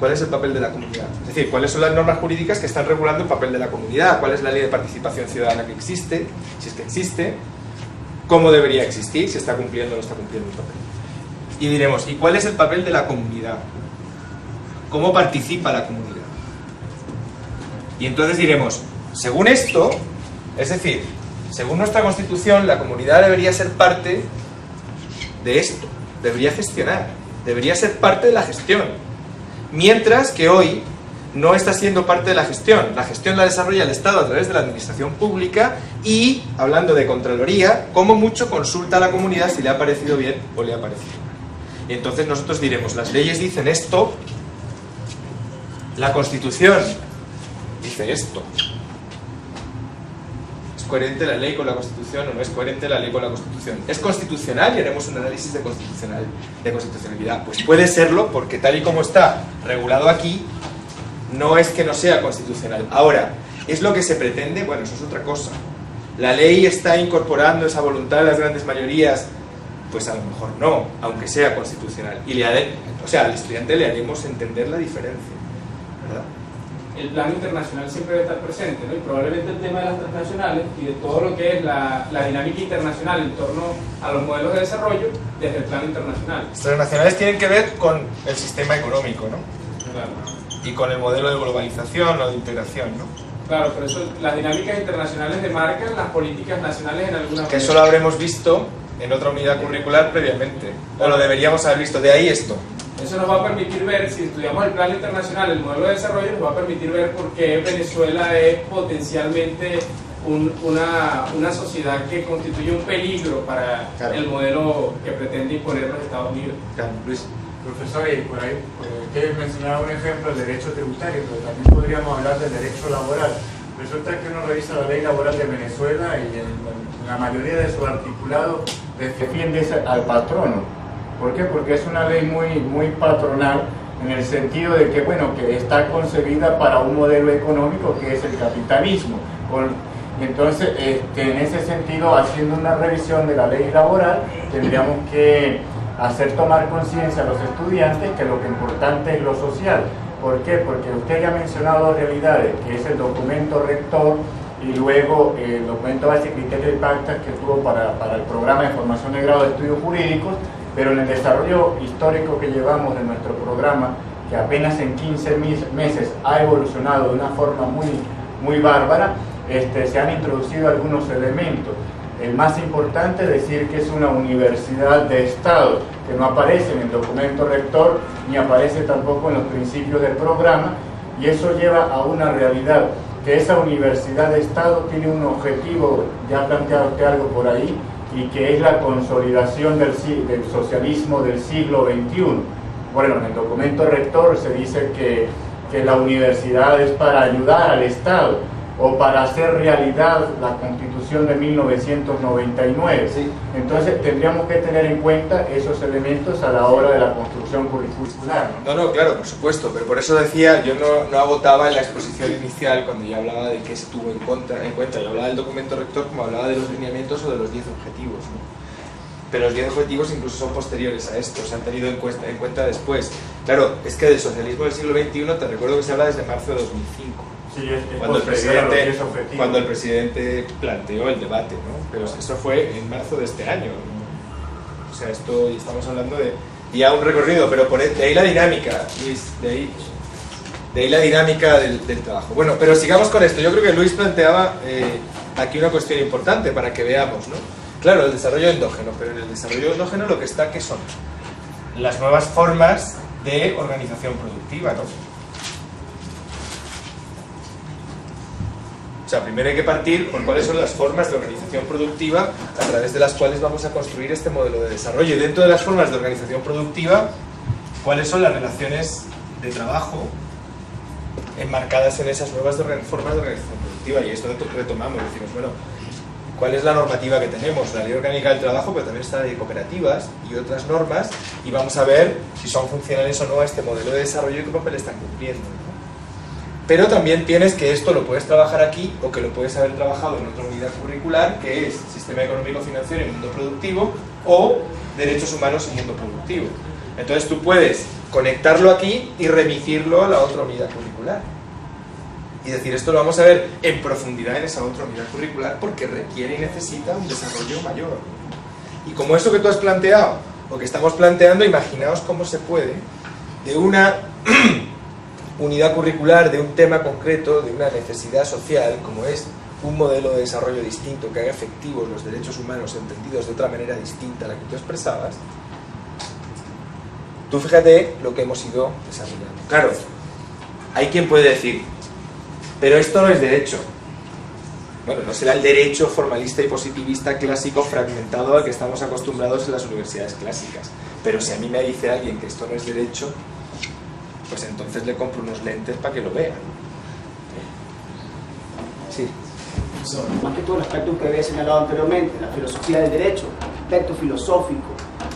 ¿Cuál es el papel de la comunidad? Es decir, ¿cuáles son las normas jurídicas que están regulando el papel de la comunidad? ¿Cuál es la ley de participación ciudadana que existe? Si es que existe. ¿Cómo debería existir? Si está cumpliendo o no está cumpliendo el papel. Y diremos, ¿y cuál es el papel de la comunidad? ¿Cómo participa la comunidad? Y entonces diremos, según esto, es decir, según nuestra Constitución, la comunidad debería ser parte de esto, debería gestionar, debería ser parte de la gestión. Mientras que hoy no está siendo parte de la gestión la desarrolla el Estado a través de la administración pública y, hablando de Contraloría, como mucho consulta a la comunidad si le ha parecido bien o le ha parecido mal. Y entonces nosotros diremos, las leyes dicen esto, la Constitución dice esto. ¿Es coherente la ley con la Constitución o no es coherente la ley con la Constitución? ¿Es constitucional? Y haremos un análisis de constitucionalidad. Pues puede serlo, porque tal y como está regulado aquí, no es que no sea constitucional. Ahora, ¿es lo que se pretende? Bueno, eso es otra cosa. ¿La ley está incorporando esa voluntad de las grandes mayorías? Pues a lo mejor no, aunque sea constitucional. Y al estudiante le haremos entender la diferencia, ¿verdad? El plano internacional siempre debe estar presente, ¿no? Y probablemente el tema de las transnacionales y de todo lo que es la dinámica internacional en torno a los modelos de desarrollo desde el plano internacional. Las transnacionales tienen que ver con el sistema económico, ¿no? Claro. Y con el modelo de globalización o de integración, ¿no? Claro, por eso las dinámicas internacionales demarcan las políticas nacionales en alguna Que eso lo habremos visto en otra unidad curricular previamente, o lo deberíamos haber visto, de ahí esto. Eso nos va a permitir ver, si estudiamos el plano internacional, el modelo de desarrollo, nos va a permitir ver por qué Venezuela es potencialmente una sociedad que constituye un peligro para el modelo que pretende imponer los Estados Unidos. Claro, Luis. Profesor, y por ahí, ustedes mencionaban un ejemplo, el derecho tributario, pero también podríamos hablar del derecho laboral. Resulta que uno revisa la ley laboral de Venezuela y en la mayoría de sus articulados defiende al patrono. ¿Por qué? Porque es una ley muy patronal en el sentido de que, bueno, que está concebida para un modelo económico que es el capitalismo. Entonces, en ese sentido, haciendo una revisión de la ley laboral, tendríamos que hacer tomar conciencia a los estudiantes que lo que importante es lo social. ¿Por qué? Porque usted ya ha mencionado dos realidades, que es el documento rector y luego el documento base, criterio y pactas que tuvo para el programa de formación de grado de estudios jurídicos, pero en el desarrollo histórico que llevamos de nuestro programa, que apenas en 15 meses ha evolucionado de una forma muy bárbara, se han introducido algunos elementos. El más importante es decir que es una universidad de Estado, que no aparece en el documento rector, ni aparece tampoco en los principios del programa, y eso lleva a una realidad, que esa universidad de Estado tiene un objetivo, ya ha planteado usted algo por ahí, y que es la consolidación del socialismo del siglo XXI. Bueno, en el documento rector se dice que la universidad es para ayudar al Estado o para hacer realidad la Constitución de 1999. Sí. Entonces tendríamos que tener en cuenta esos elementos a la hora de la construcción curricular, ¿no? No, claro, por supuesto, pero por eso decía, yo no agotaba en la exposición inicial cuando ya hablaba de qué se tuvo en cuenta, yo hablaba del documento rector como hablaba de los lineamientos o de los 10 objetivos, ¿no? Pero los 10 objetivos incluso son posteriores a esto, se han tenido en cuenta después. Claro, es que del socialismo del siglo XXI te recuerdo que se habla desde marzo de 2005. Sí, cuando el presidente planteó el debate, ¿no? Pero eso fue en marzo de este año, ¿no? O sea, esto estamos hablando de ya un recorrido, pero de ahí la dinámica, Luis, de ahí la dinámica del trabajo. Bueno, pero sigamos con esto. Yo creo que Luis planteaba aquí una cuestión importante para que veamos, ¿no? Claro, el desarrollo endógeno, pero en el desarrollo endógeno lo que está, ¿qué son? Las nuevas formas de organización productiva, ¿no? O sea, primero hay que partir por cuáles son las formas de organización productiva a través de las cuales vamos a construir este modelo de desarrollo. Y dentro de las formas de organización productiva, ¿cuáles son las relaciones de trabajo enmarcadas en esas nuevas formas de organización productiva? Y esto retomamos, decimos, bueno, ¿cuál es la normativa que tenemos? La Ley Orgánica del Trabajo, pero también está la Ley de Cooperativas y otras normas, y vamos a ver si son funcionales o no a este modelo de desarrollo y qué papel están cumpliendo, ¿no? Pero también tienes que esto lo puedes trabajar aquí o que lo puedes haber trabajado en otra unidad curricular, que es Sistema Económico Financiero y Mundo Productivo, o Derechos Humanos y Mundo Productivo. Entonces tú puedes conectarlo aquí y remitirlo a la otra unidad curricular. Y decir, esto lo vamos a ver en profundidad en esa otra unidad curricular porque requiere y necesita un desarrollo mayor. Y como eso que tú has planteado, o que estamos planteando, imaginaos cómo se puede, de una unidad curricular, de un tema concreto, de una necesidad social, como es un modelo de desarrollo distinto que haga efectivos los derechos humanos entendidos de otra manera distinta a la que tú expresabas, tú fíjate lo que hemos ido desarrollando. Claro, hay quien puede decir, pero esto no es derecho. Bueno, no será el derecho formalista y positivista clásico fragmentado al que estamos acostumbrados en las universidades clásicas. Pero si a mí me dice alguien que esto no es derecho, pues entonces le compro unos lentes para que lo vea. Sí. Más que todo el aspecto que había señalado anteriormente, la filosofía del derecho, aspecto filosófico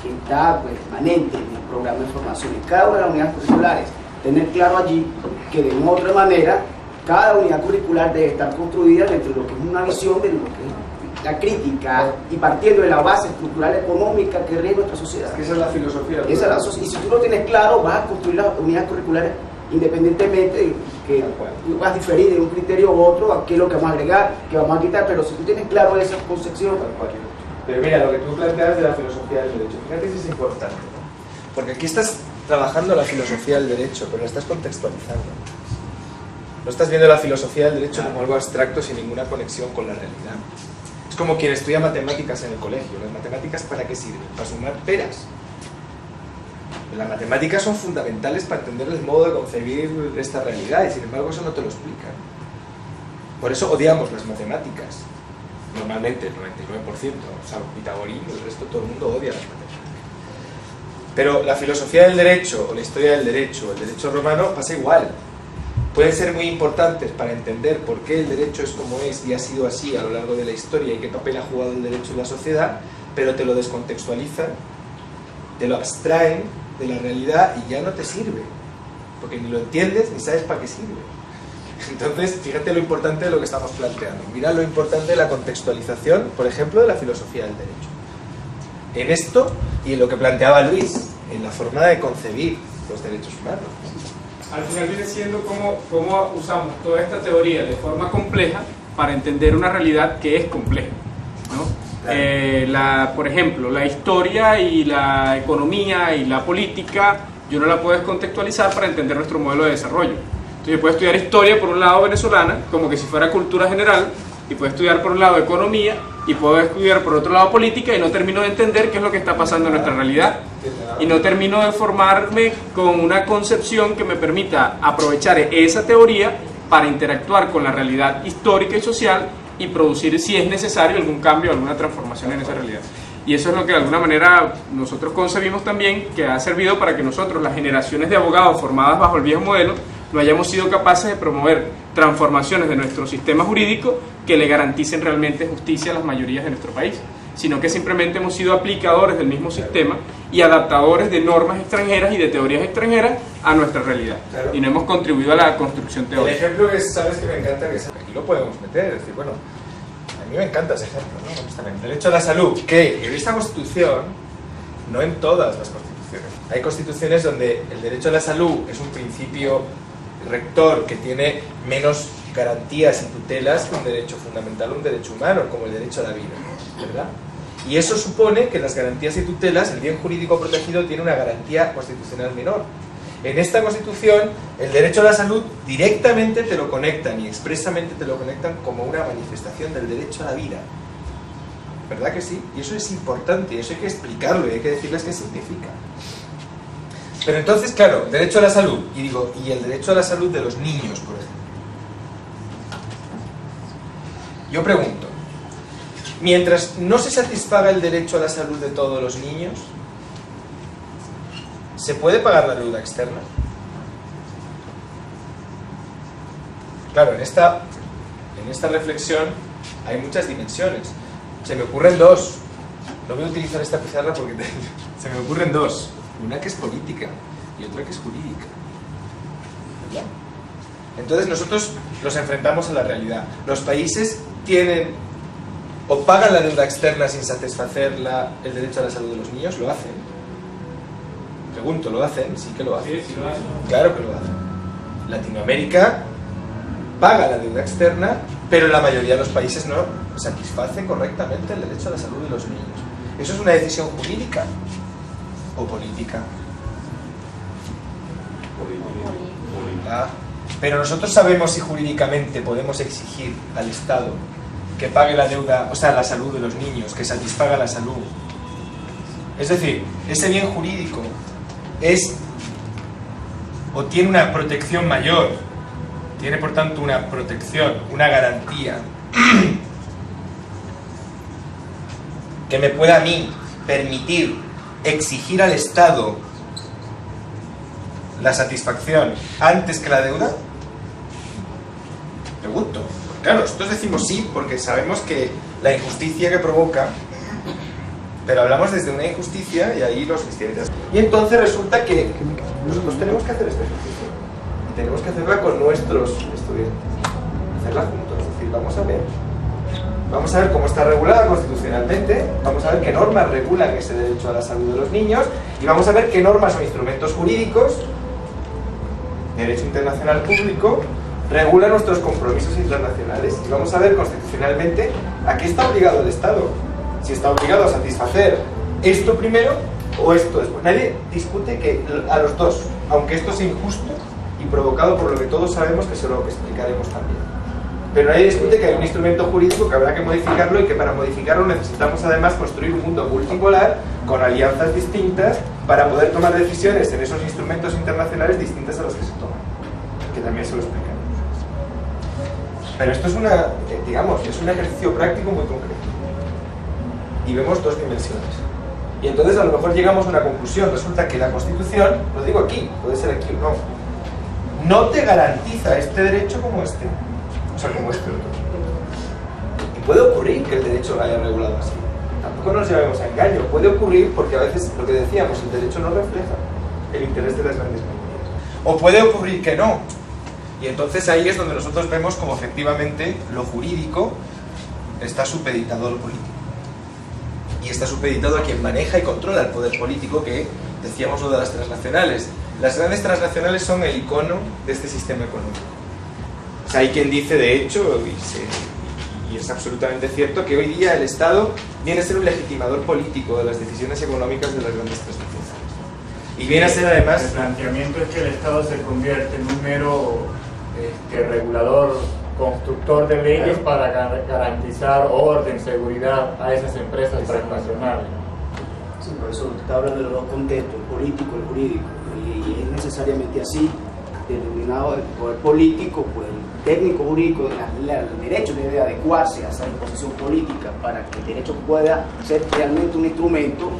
que está pues, permanente en el programa de formación en cada una de las unidades curriculares. Tener claro allí que de una u otra manera cada unidad curricular debe estar construida dentro de lo que es una visión de lo que es la crítica y partiendo de la base estructural económica que rige nuestra sociedad. Esa es la filosofía. Esa es la, y si tú lo tienes claro, vas a construir las unidades curriculares independientemente de que tú vas a diferir de un criterio u otro, a qué es lo que vamos a agregar, qué vamos a quitar, pero si tú tienes claro esa concepción. Pero mira, lo que tú planteas de la filosofía del derecho, fíjate si es importante, ¿no? Porque aquí estás trabajando la filosofía del derecho, pero la estás contextualizando. No estás viendo la filosofía del derecho como algo abstracto sin ninguna conexión con la realidad. Es como quien estudia matemáticas en el colegio. ¿Las matemáticas para qué sirven? Para sumar peras. Las matemáticas son fundamentales para entender el modo de concebir esta realidad y sin embargo eso no te lo explican. Por eso odiamos las matemáticas. Normalmente el 99%, salvo Pitagorín, el resto todo el mundo odia las matemáticas. Pero la filosofía del derecho o la historia del derecho, el derecho romano pasa igual. Pueden ser muy importantes para entender por qué el derecho es como es y ha sido así a lo largo de la historia y qué papel ha jugado el derecho en la sociedad, pero te lo descontextualizan, te lo abstraen de la realidad y ya no te sirve, porque ni lo entiendes ni sabes para qué sirve. Entonces, fíjate lo importante de lo que estamos planteando. Mira lo importante de la contextualización, por ejemplo, de la filosofía del derecho. En esto y en lo que planteaba Luis, en la forma de concebir los derechos humanos. Al final viene siendo cómo usamos toda esta teoría de forma compleja para entender una realidad que es compleja, ¿no? Por ejemplo, la historia y la economía y la política, yo no la puedo descontextualizar para entender nuestro modelo de desarrollo. Entonces yo puedo estudiar historia por un lado venezolana, como que si fuera cultura general, y puedo estudiar por un lado economía, y puedo estudiar por otro lado política, y no termino de entender qué es lo que está pasando en nuestra realidad. Y no termino de formarme con una concepción que me permita aprovechar esa teoría para interactuar con la realidad histórica y social y producir, si es necesario, algún cambio, alguna transformación en esa realidad. Y eso es lo que de alguna manera nosotros concebimos también, que ha servido para que nosotros, las generaciones de abogados formadas bajo el viejo modelo, no hayamos sido capaces de promover transformaciones de nuestro sistema jurídico que le garanticen realmente justicia a las mayorías de nuestro país, sino que simplemente hemos sido aplicadores del mismo sistema y adaptadores de normas extranjeras y de teorías extranjeras a nuestra realidad. Claro. Y no hemos contribuido a la construcción teórica. El ejemplo que sabes que me encanta, que aquí lo podemos meter, es decir, bueno, a mí me encanta ese ejemplo, ¿no? El derecho a la salud, que en esta Constitución, no en todas las Constituciones, hay constituciones donde el derecho a la salud es un principio rector que tiene menos garantías y tutelas que un derecho fundamental o un derecho humano, como el derecho a la vida, ¿verdad? Y eso supone que las garantías y tutelas, el bien jurídico protegido tiene una garantía constitucional menor. En esta Constitución, el derecho a la salud directamente te lo conectan y expresamente te lo conectan como una manifestación del derecho a la vida. ¿verdad que sí? Y eso es importante, y eso hay que explicarlo y hay que decirles qué significa. Pero entonces, claro, derecho a la salud, y digo, y el derecho a la salud de los niños, por ejemplo. Yo pregunto, mientras no se satisfaga el derecho a la salud de todos los niños, ¿se puede pagar la deuda externa? Claro, en esta reflexión hay muchas dimensiones. Se me ocurren dos. No voy a utilizar esta pizarra porque se me ocurren dos. Una que es política y otra que es jurídica. ¿Verdad? Entonces nosotros nos enfrentamos a la realidad. Los países tienen o pagan la deuda externa sin satisfacer el derecho a la salud de los niños. ¿Lo hacen? Pregunto, ¿lo hacen? Sí que lo hacen. Sí, lo hacen. Claro que lo hacen. Latinoamérica paga la deuda externa, pero la mayoría de los países no satisfacen correctamente el derecho a la salud de los niños. ¿Eso es una decisión jurídica o política? Ah, pero nosotros sabemos si jurídicamente podemos exigir al Estado que pague la deuda, o sea, la salud de los niños, que satisfaga la salud. Es decir, ese bien jurídico es o tiene una protección mayor, tiene por tanto una protección, una garantía que me pueda a mí permitir exigir al Estado la satisfacción antes que la deuda. Pregunto. Claro, nosotros decimos sí porque sabemos que la injusticia que provoca, pero hablamos desde una injusticia y ahí los distintos. Y entonces resulta que nosotros tenemos que hacer este ejercicio y tenemos que hacerla con nuestros estudiantes, hacerla juntos. Es decir, vamos a ver cómo está regulada constitucionalmente, vamos a ver qué normas regulan ese derecho a la salud de los niños y vamos a ver qué normas o instrumentos jurídicos, derecho internacional público, regula nuestros compromisos internacionales y vamos a ver constitucionalmente a qué está obligado el Estado, si está obligado a satisfacer esto primero o esto después. Nadie discute que a los dos, aunque esto sea injusto y provocado por lo que todos sabemos, que es lo que explicaremos también. Pero nadie discute que hay un instrumento jurídico que habrá que modificarlo y que para modificarlo necesitamos además construir un mundo multipolar con alianzas distintas para poder tomar decisiones en esos instrumentos internacionales distintas a los que se toman, que también se lo explicaremos. Pero esto es es un ejercicio práctico muy concreto. Y vemos dos dimensiones. Y entonces a lo mejor llegamos a una conclusión. Resulta que la Constitución, lo digo aquí, puede ser aquí o no te garantiza este derecho como este. O sea, como este otro. Y puede ocurrir que el derecho lo haya regulado así. Tampoco nos llevemos a engaño. Puede ocurrir porque a veces, lo que decíamos, el derecho no refleja el interés de las grandes mayorías. O puede ocurrir que no. Y entonces ahí es donde nosotros vemos como efectivamente lo jurídico está supeditado a lo político. Y está supeditado a quien maneja y controla el poder político, que decíamos lo de las transnacionales. Las grandes transnacionales son el icono de este sistema económico. O sea, hay quien dice, de hecho, y es absolutamente cierto, que hoy día el Estado viene a ser un legitimador político de las decisiones económicas de las grandes transnacionales. Y viene a ser además... El planteamiento es que el Estado se convierte en un mero regulador, constructor de leyes para garantizar orden, seguridad a esas empresas transnacionales. Sí, por eso está hablando de los dos contextos, el político y el jurídico, y es necesariamente así, determinado el poder político, pues el técnico jurídico, el derecho debe adecuarse a esa disposición política para que el derecho pueda ser realmente un instrumento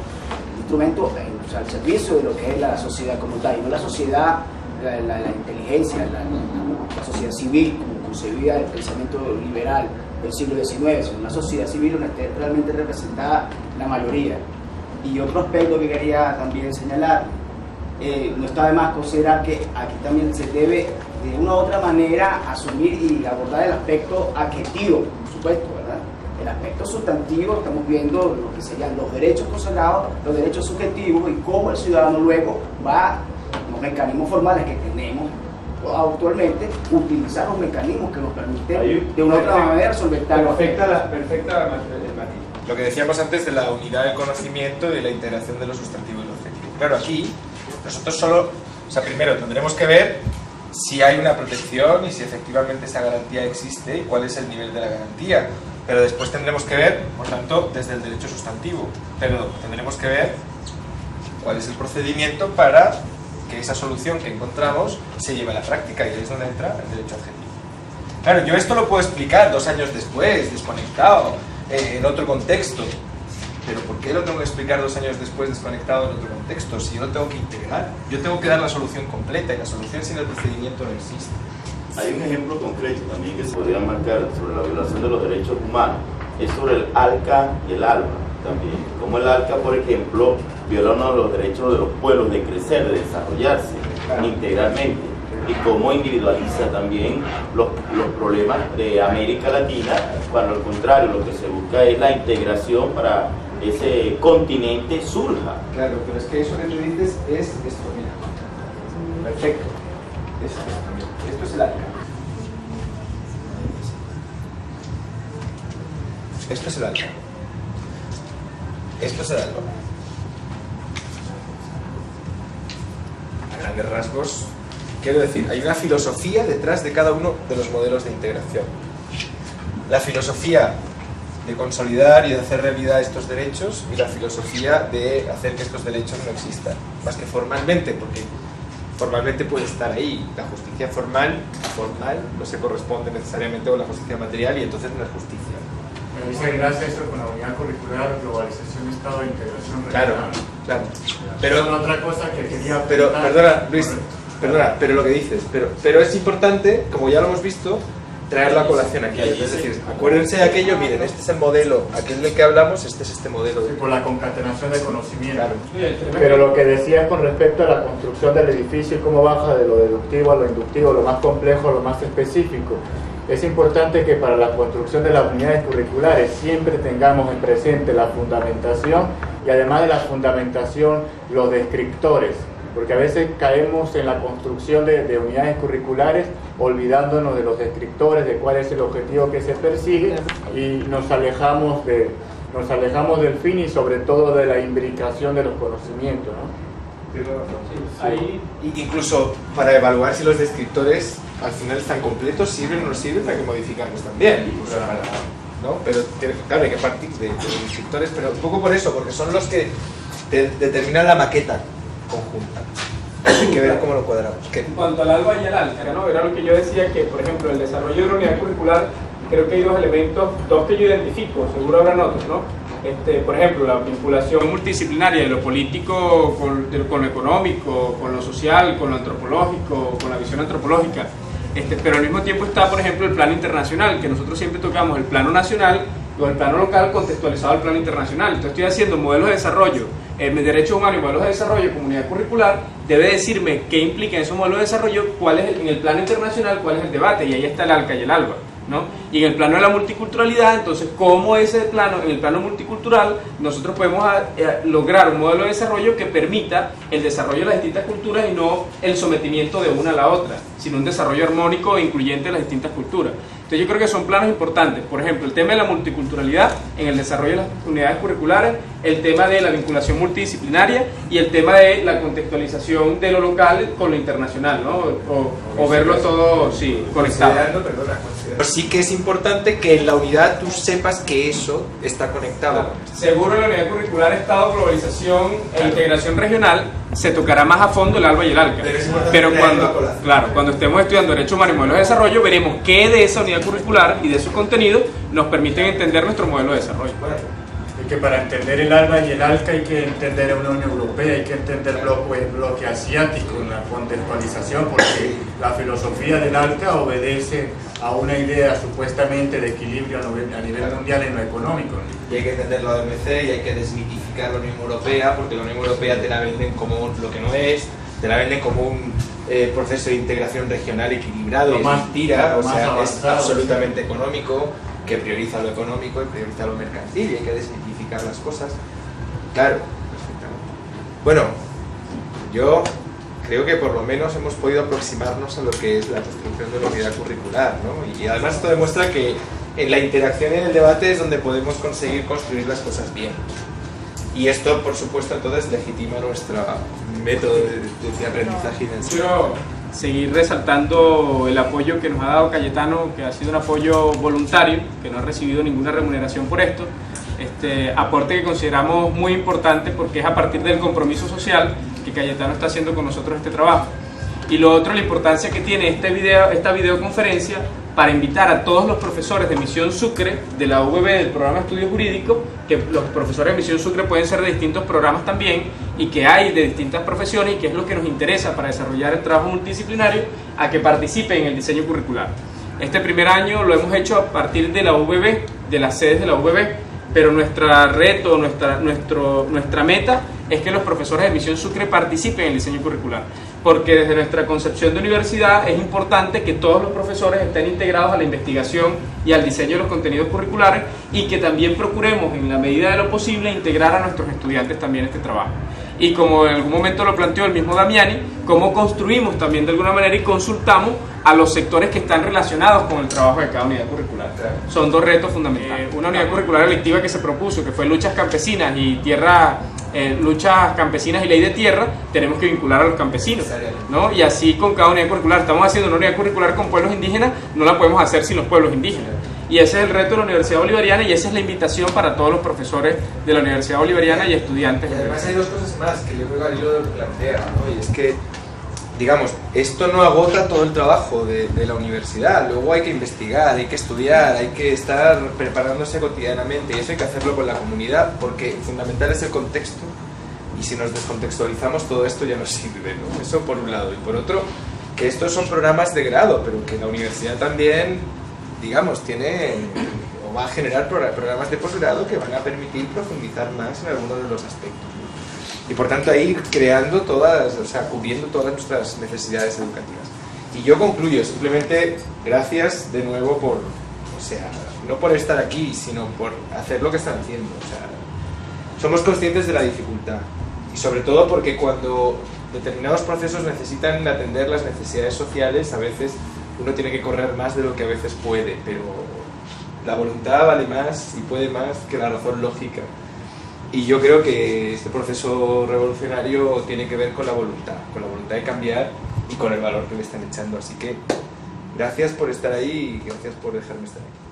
al servicio de lo que es la sociedad como tal, y no la sociedad, la inteligencia, la sociedad civil como concebida del pensamiento liberal del siglo XIX, sino una sociedad civil donde esté realmente representada la mayoría. Y otro aspecto que quería también señalar, no está de más considerar que aquí también se debe de una u otra manera asumir y abordar el aspecto adjetivo, por supuesto, ¿verdad? El aspecto sustantivo, estamos viendo lo que serían los derechos consagrados, los derechos subjetivos y cómo el ciudadano luego va, los mecanismos formales que tenemos actualmente, utilizar los mecanismos que nos permiten de una u otra manera solventar los perfecta Lo que decíamos antes de la unidad del conocimiento y de la integración de lo sustantivo y lo objetivo. Claro, aquí nosotros solo, primero tendremos que ver si hay una protección y si efectivamente esa garantía existe y cuál es el nivel de la garantía. Pero después tendremos que ver, por tanto, desde el derecho sustantivo, pero tendremos que ver cuál es el procedimiento para que esa solución que encontramos se lleve a la práctica, y ahí es donde entra el derecho adjetivo. Claro, yo esto lo puedo explicar 2 años después, desconectado, en otro contexto, pero ¿por qué lo tengo que explicar 2 años después desconectado en otro contexto? Si yo lo tengo que integrar, yo tengo que dar la solución completa, y la solución sin el procedimiento no existe. Hay un ejemplo concreto también que se podría marcar sobre la violación de los derechos humanos, es sobre el ALCA y el ALBA también. Como el ALCA, por ejemplo, viola uno de los derechos de los pueblos de crecer, de desarrollarse integralmente, y cómo individualiza también los problemas de América Latina, cuando al contrario lo que se busca es la integración para ese continente surja. Claro, pero es que eso que tú dices es esto, mira. Perfecto. Es esto también. Esto es el ALCA. Esto es el ALCA. Esto es el ALBA. A grandes rasgos, quiero decir, hay una filosofía detrás de cada uno de los modelos de integración. La filosofía de consolidar y de hacer realidad estos derechos, y la filosofía de hacer que estos derechos no existan, más que formalmente, porque formalmente puede estar ahí. La justicia formal no se corresponde necesariamente con la justicia material, y entonces no es justicia. Me dice gracias a eso con la unidad curricular, globalización de Estado e integración Claro, regional. claro. Pero otra cosa que quería Pero, apuntar- perdona, Luis, perdona, pero lo que dices, pero es importante, como ya lo hemos visto, traerlo a colación aquí. Es decir, acuérdense de aquello, miren, este es el modelo, aquel del que hablamos, este es este modelo. Sí, por la concatenación de conocimiento. Claro. Pero lo que decías con respecto a la construcción del edificio y cómo baja de lo deductivo a lo inductivo, lo más complejo a lo más específico, es importante que para la construcción de las unidades curriculares siempre tengamos en presente la fundamentación, y además de la fundamentación, los descriptores, porque a veces caemos en la construcción de unidades curriculares olvidándonos de los descriptores, de cuál es el objetivo que se persigue, y nos alejamos del fin, y sobre todo de la imbricación de los conocimientos, ¿no? Ahí, Incluso para evaluar si los descriptores al final están completos, sirven o no sirven, hay que modificarlos también. ¿No? Pero claro, hay que partir de los descriptores, pero un poco por eso, porque son los que determinan la maqueta conjunta. Hay que ver cómo lo cuadramos. en cuanto al ALBA y al ALCA, ¿no? Era lo que yo decía, que por ejemplo el desarrollo de una unidad curricular, creo que hay 2 elementos, 2 que yo identifico, seguro habrán otros, ¿no? Por ejemplo, la vinculación multidisciplinaria de lo político con lo económico, con lo social, con lo antropológico, con la visión antropológica. Pero al mismo tiempo está, por ejemplo, el plano internacional, que nosotros siempre tocamos el plano nacional o el plano local contextualizado al plano internacional. Entonces estoy haciendo modelos de desarrollo, derechos humanos y modelos de desarrollo, comunidad curricular, debe decirme qué implica en esos modelos de desarrollo, cuál es en el plano internacional, cuál es el debate, y ahí está el ALCA y el ALBA, ¿no? Y en el plano de la multiculturalidad, entonces, ¿cómo ese plano, en el plano multicultural, nosotros podemos lograr un modelo de desarrollo que permita el desarrollo de las distintas culturas y no el sometimiento de una a la otra, sino un desarrollo armónico e incluyente de las distintas culturas? Entonces yo creo que son planos importantes. Por ejemplo, el tema de la multiculturalidad en el desarrollo de las unidades curriculares, el tema de la vinculación multidisciplinaria y el tema de la contextualización de lo local con lo internacional, ¿no? O verlo todo, sí, conectado. Pero sí que es importante que en la unidad tú sepas que eso está conectado. Seguro en la unidad curricular Estado, globalización e integración regional se tocará más a fondo el ALBA y el ALCA. Pero cuando estemos estudiando Derechos Humanos y Modelos de Desarrollo, veremos qué de esa unidad curricular y de su contenido nos permiten entender nuestro modelo de desarrollo. Y que para entender el ALBA y el ALCA hay que entender a una Unión Europea, hay que entender bloque asiático en la contextualización, porque la filosofía del ALCA obedece a una idea supuestamente de equilibrio a nivel mundial en lo económico. Y hay que entender la OMC y hay que desmitificar la Unión Europea, porque la Unión Europea te la venden como lo que no es, te la venden como un proceso de integración regional equilibrado, y es mentira, o sea, es absolutamente económico, que prioriza lo económico y prioriza lo mercantil, y hay que desmitificar las cosas. Claro, perfectamente. Bueno, yo creo que por lo menos hemos podido aproximarnos a lo que es la construcción de la unidad curricular, ¿no? Y además esto demuestra que en la interacción y en el debate es donde podemos conseguir construir las cosas bien. Y esto, por supuesto, entonces legitima nuestro método de aprendizaje y de enseñanza. Quiero seguir resaltando el apoyo que nos ha dado Cayetano, que ha sido un apoyo voluntario, que no ha recibido ninguna remuneración por esto. Aporte que consideramos muy importante porque es a partir del compromiso social que Cayetano está haciendo con nosotros este trabajo. Y lo otro, la importancia que tiene esta videoconferencia para invitar a todos los profesores de Misión Sucre, de la UVB, del programa de estudios jurídicos, que los profesores de Misión Sucre pueden ser de distintos programas también, y que hay de distintas profesiones, y que es lo que nos interesa para desarrollar el trabajo multidisciplinario, a que participen en el diseño curricular. Este primer año lo hemos hecho a partir de la UVB, de las sedes de la UVB, pero nuestro reto, nuestra meta es que los profesores de Misión Sucre participen en el diseño curricular, porque desde nuestra concepción de universidad es importante que todos los profesores estén integrados a la investigación y al diseño de los contenidos curriculares, y que también procuremos en la medida de lo posible integrar a nuestros estudiantes también en este trabajo. Y como en algún momento lo planteó el mismo Damiani, cómo construimos también de alguna manera y consultamos a los sectores que están relacionados con el trabajo de cada unidad curricular. Son dos retos fundamentales. Una unidad curricular electiva que se propuso, que fue luchas campesinas y luchas campesinas y ley de tierra, tenemos que vincular a los campesinos, ¿no? Y así con cada unidad curricular. Estamos haciendo una unidad curricular con pueblos indígenas, no la podemos hacer sin los pueblos indígenas. Y ese es el reto de la Universidad Bolivariana, y esa es la invitación para todos los profesores de la Universidad Bolivariana y estudiantes. Y además hay dos cosas más que yo creo que Galileo lo plantea, ¿no? Y es que, digamos, esto no agota todo el trabajo de la universidad. Luego hay que investigar, hay que estudiar, hay que estar preparándose cotidianamente, y eso hay que hacerlo con la comunidad, porque fundamental es el contexto, y si nos descontextualizamos todo esto ya no sirve, ¿no? Eso por un lado. Y por otro, que estos son programas de grado, pero que la universidad también, digamos, tiene o va a generar programas de posgrado que van a permitir profundizar más en algunos de los aspectos, ¿no? Y por tanto ahí creando cubriendo todas nuestras necesidades educativas. Y yo concluyo, simplemente gracias de nuevo por, no por estar aquí, sino por hacer lo que están haciendo. Somos conscientes de la dificultad, y sobre todo porque cuando determinados procesos necesitan atender las necesidades sociales, a veces uno tiene que correr más de lo que a veces puede, pero la voluntad vale más y puede más que la razón lógica. Y yo creo que este proceso revolucionario tiene que ver con la voluntad de cambiar y con el valor que le están echando. Así que gracias por estar ahí y gracias por dejarme estar aquí.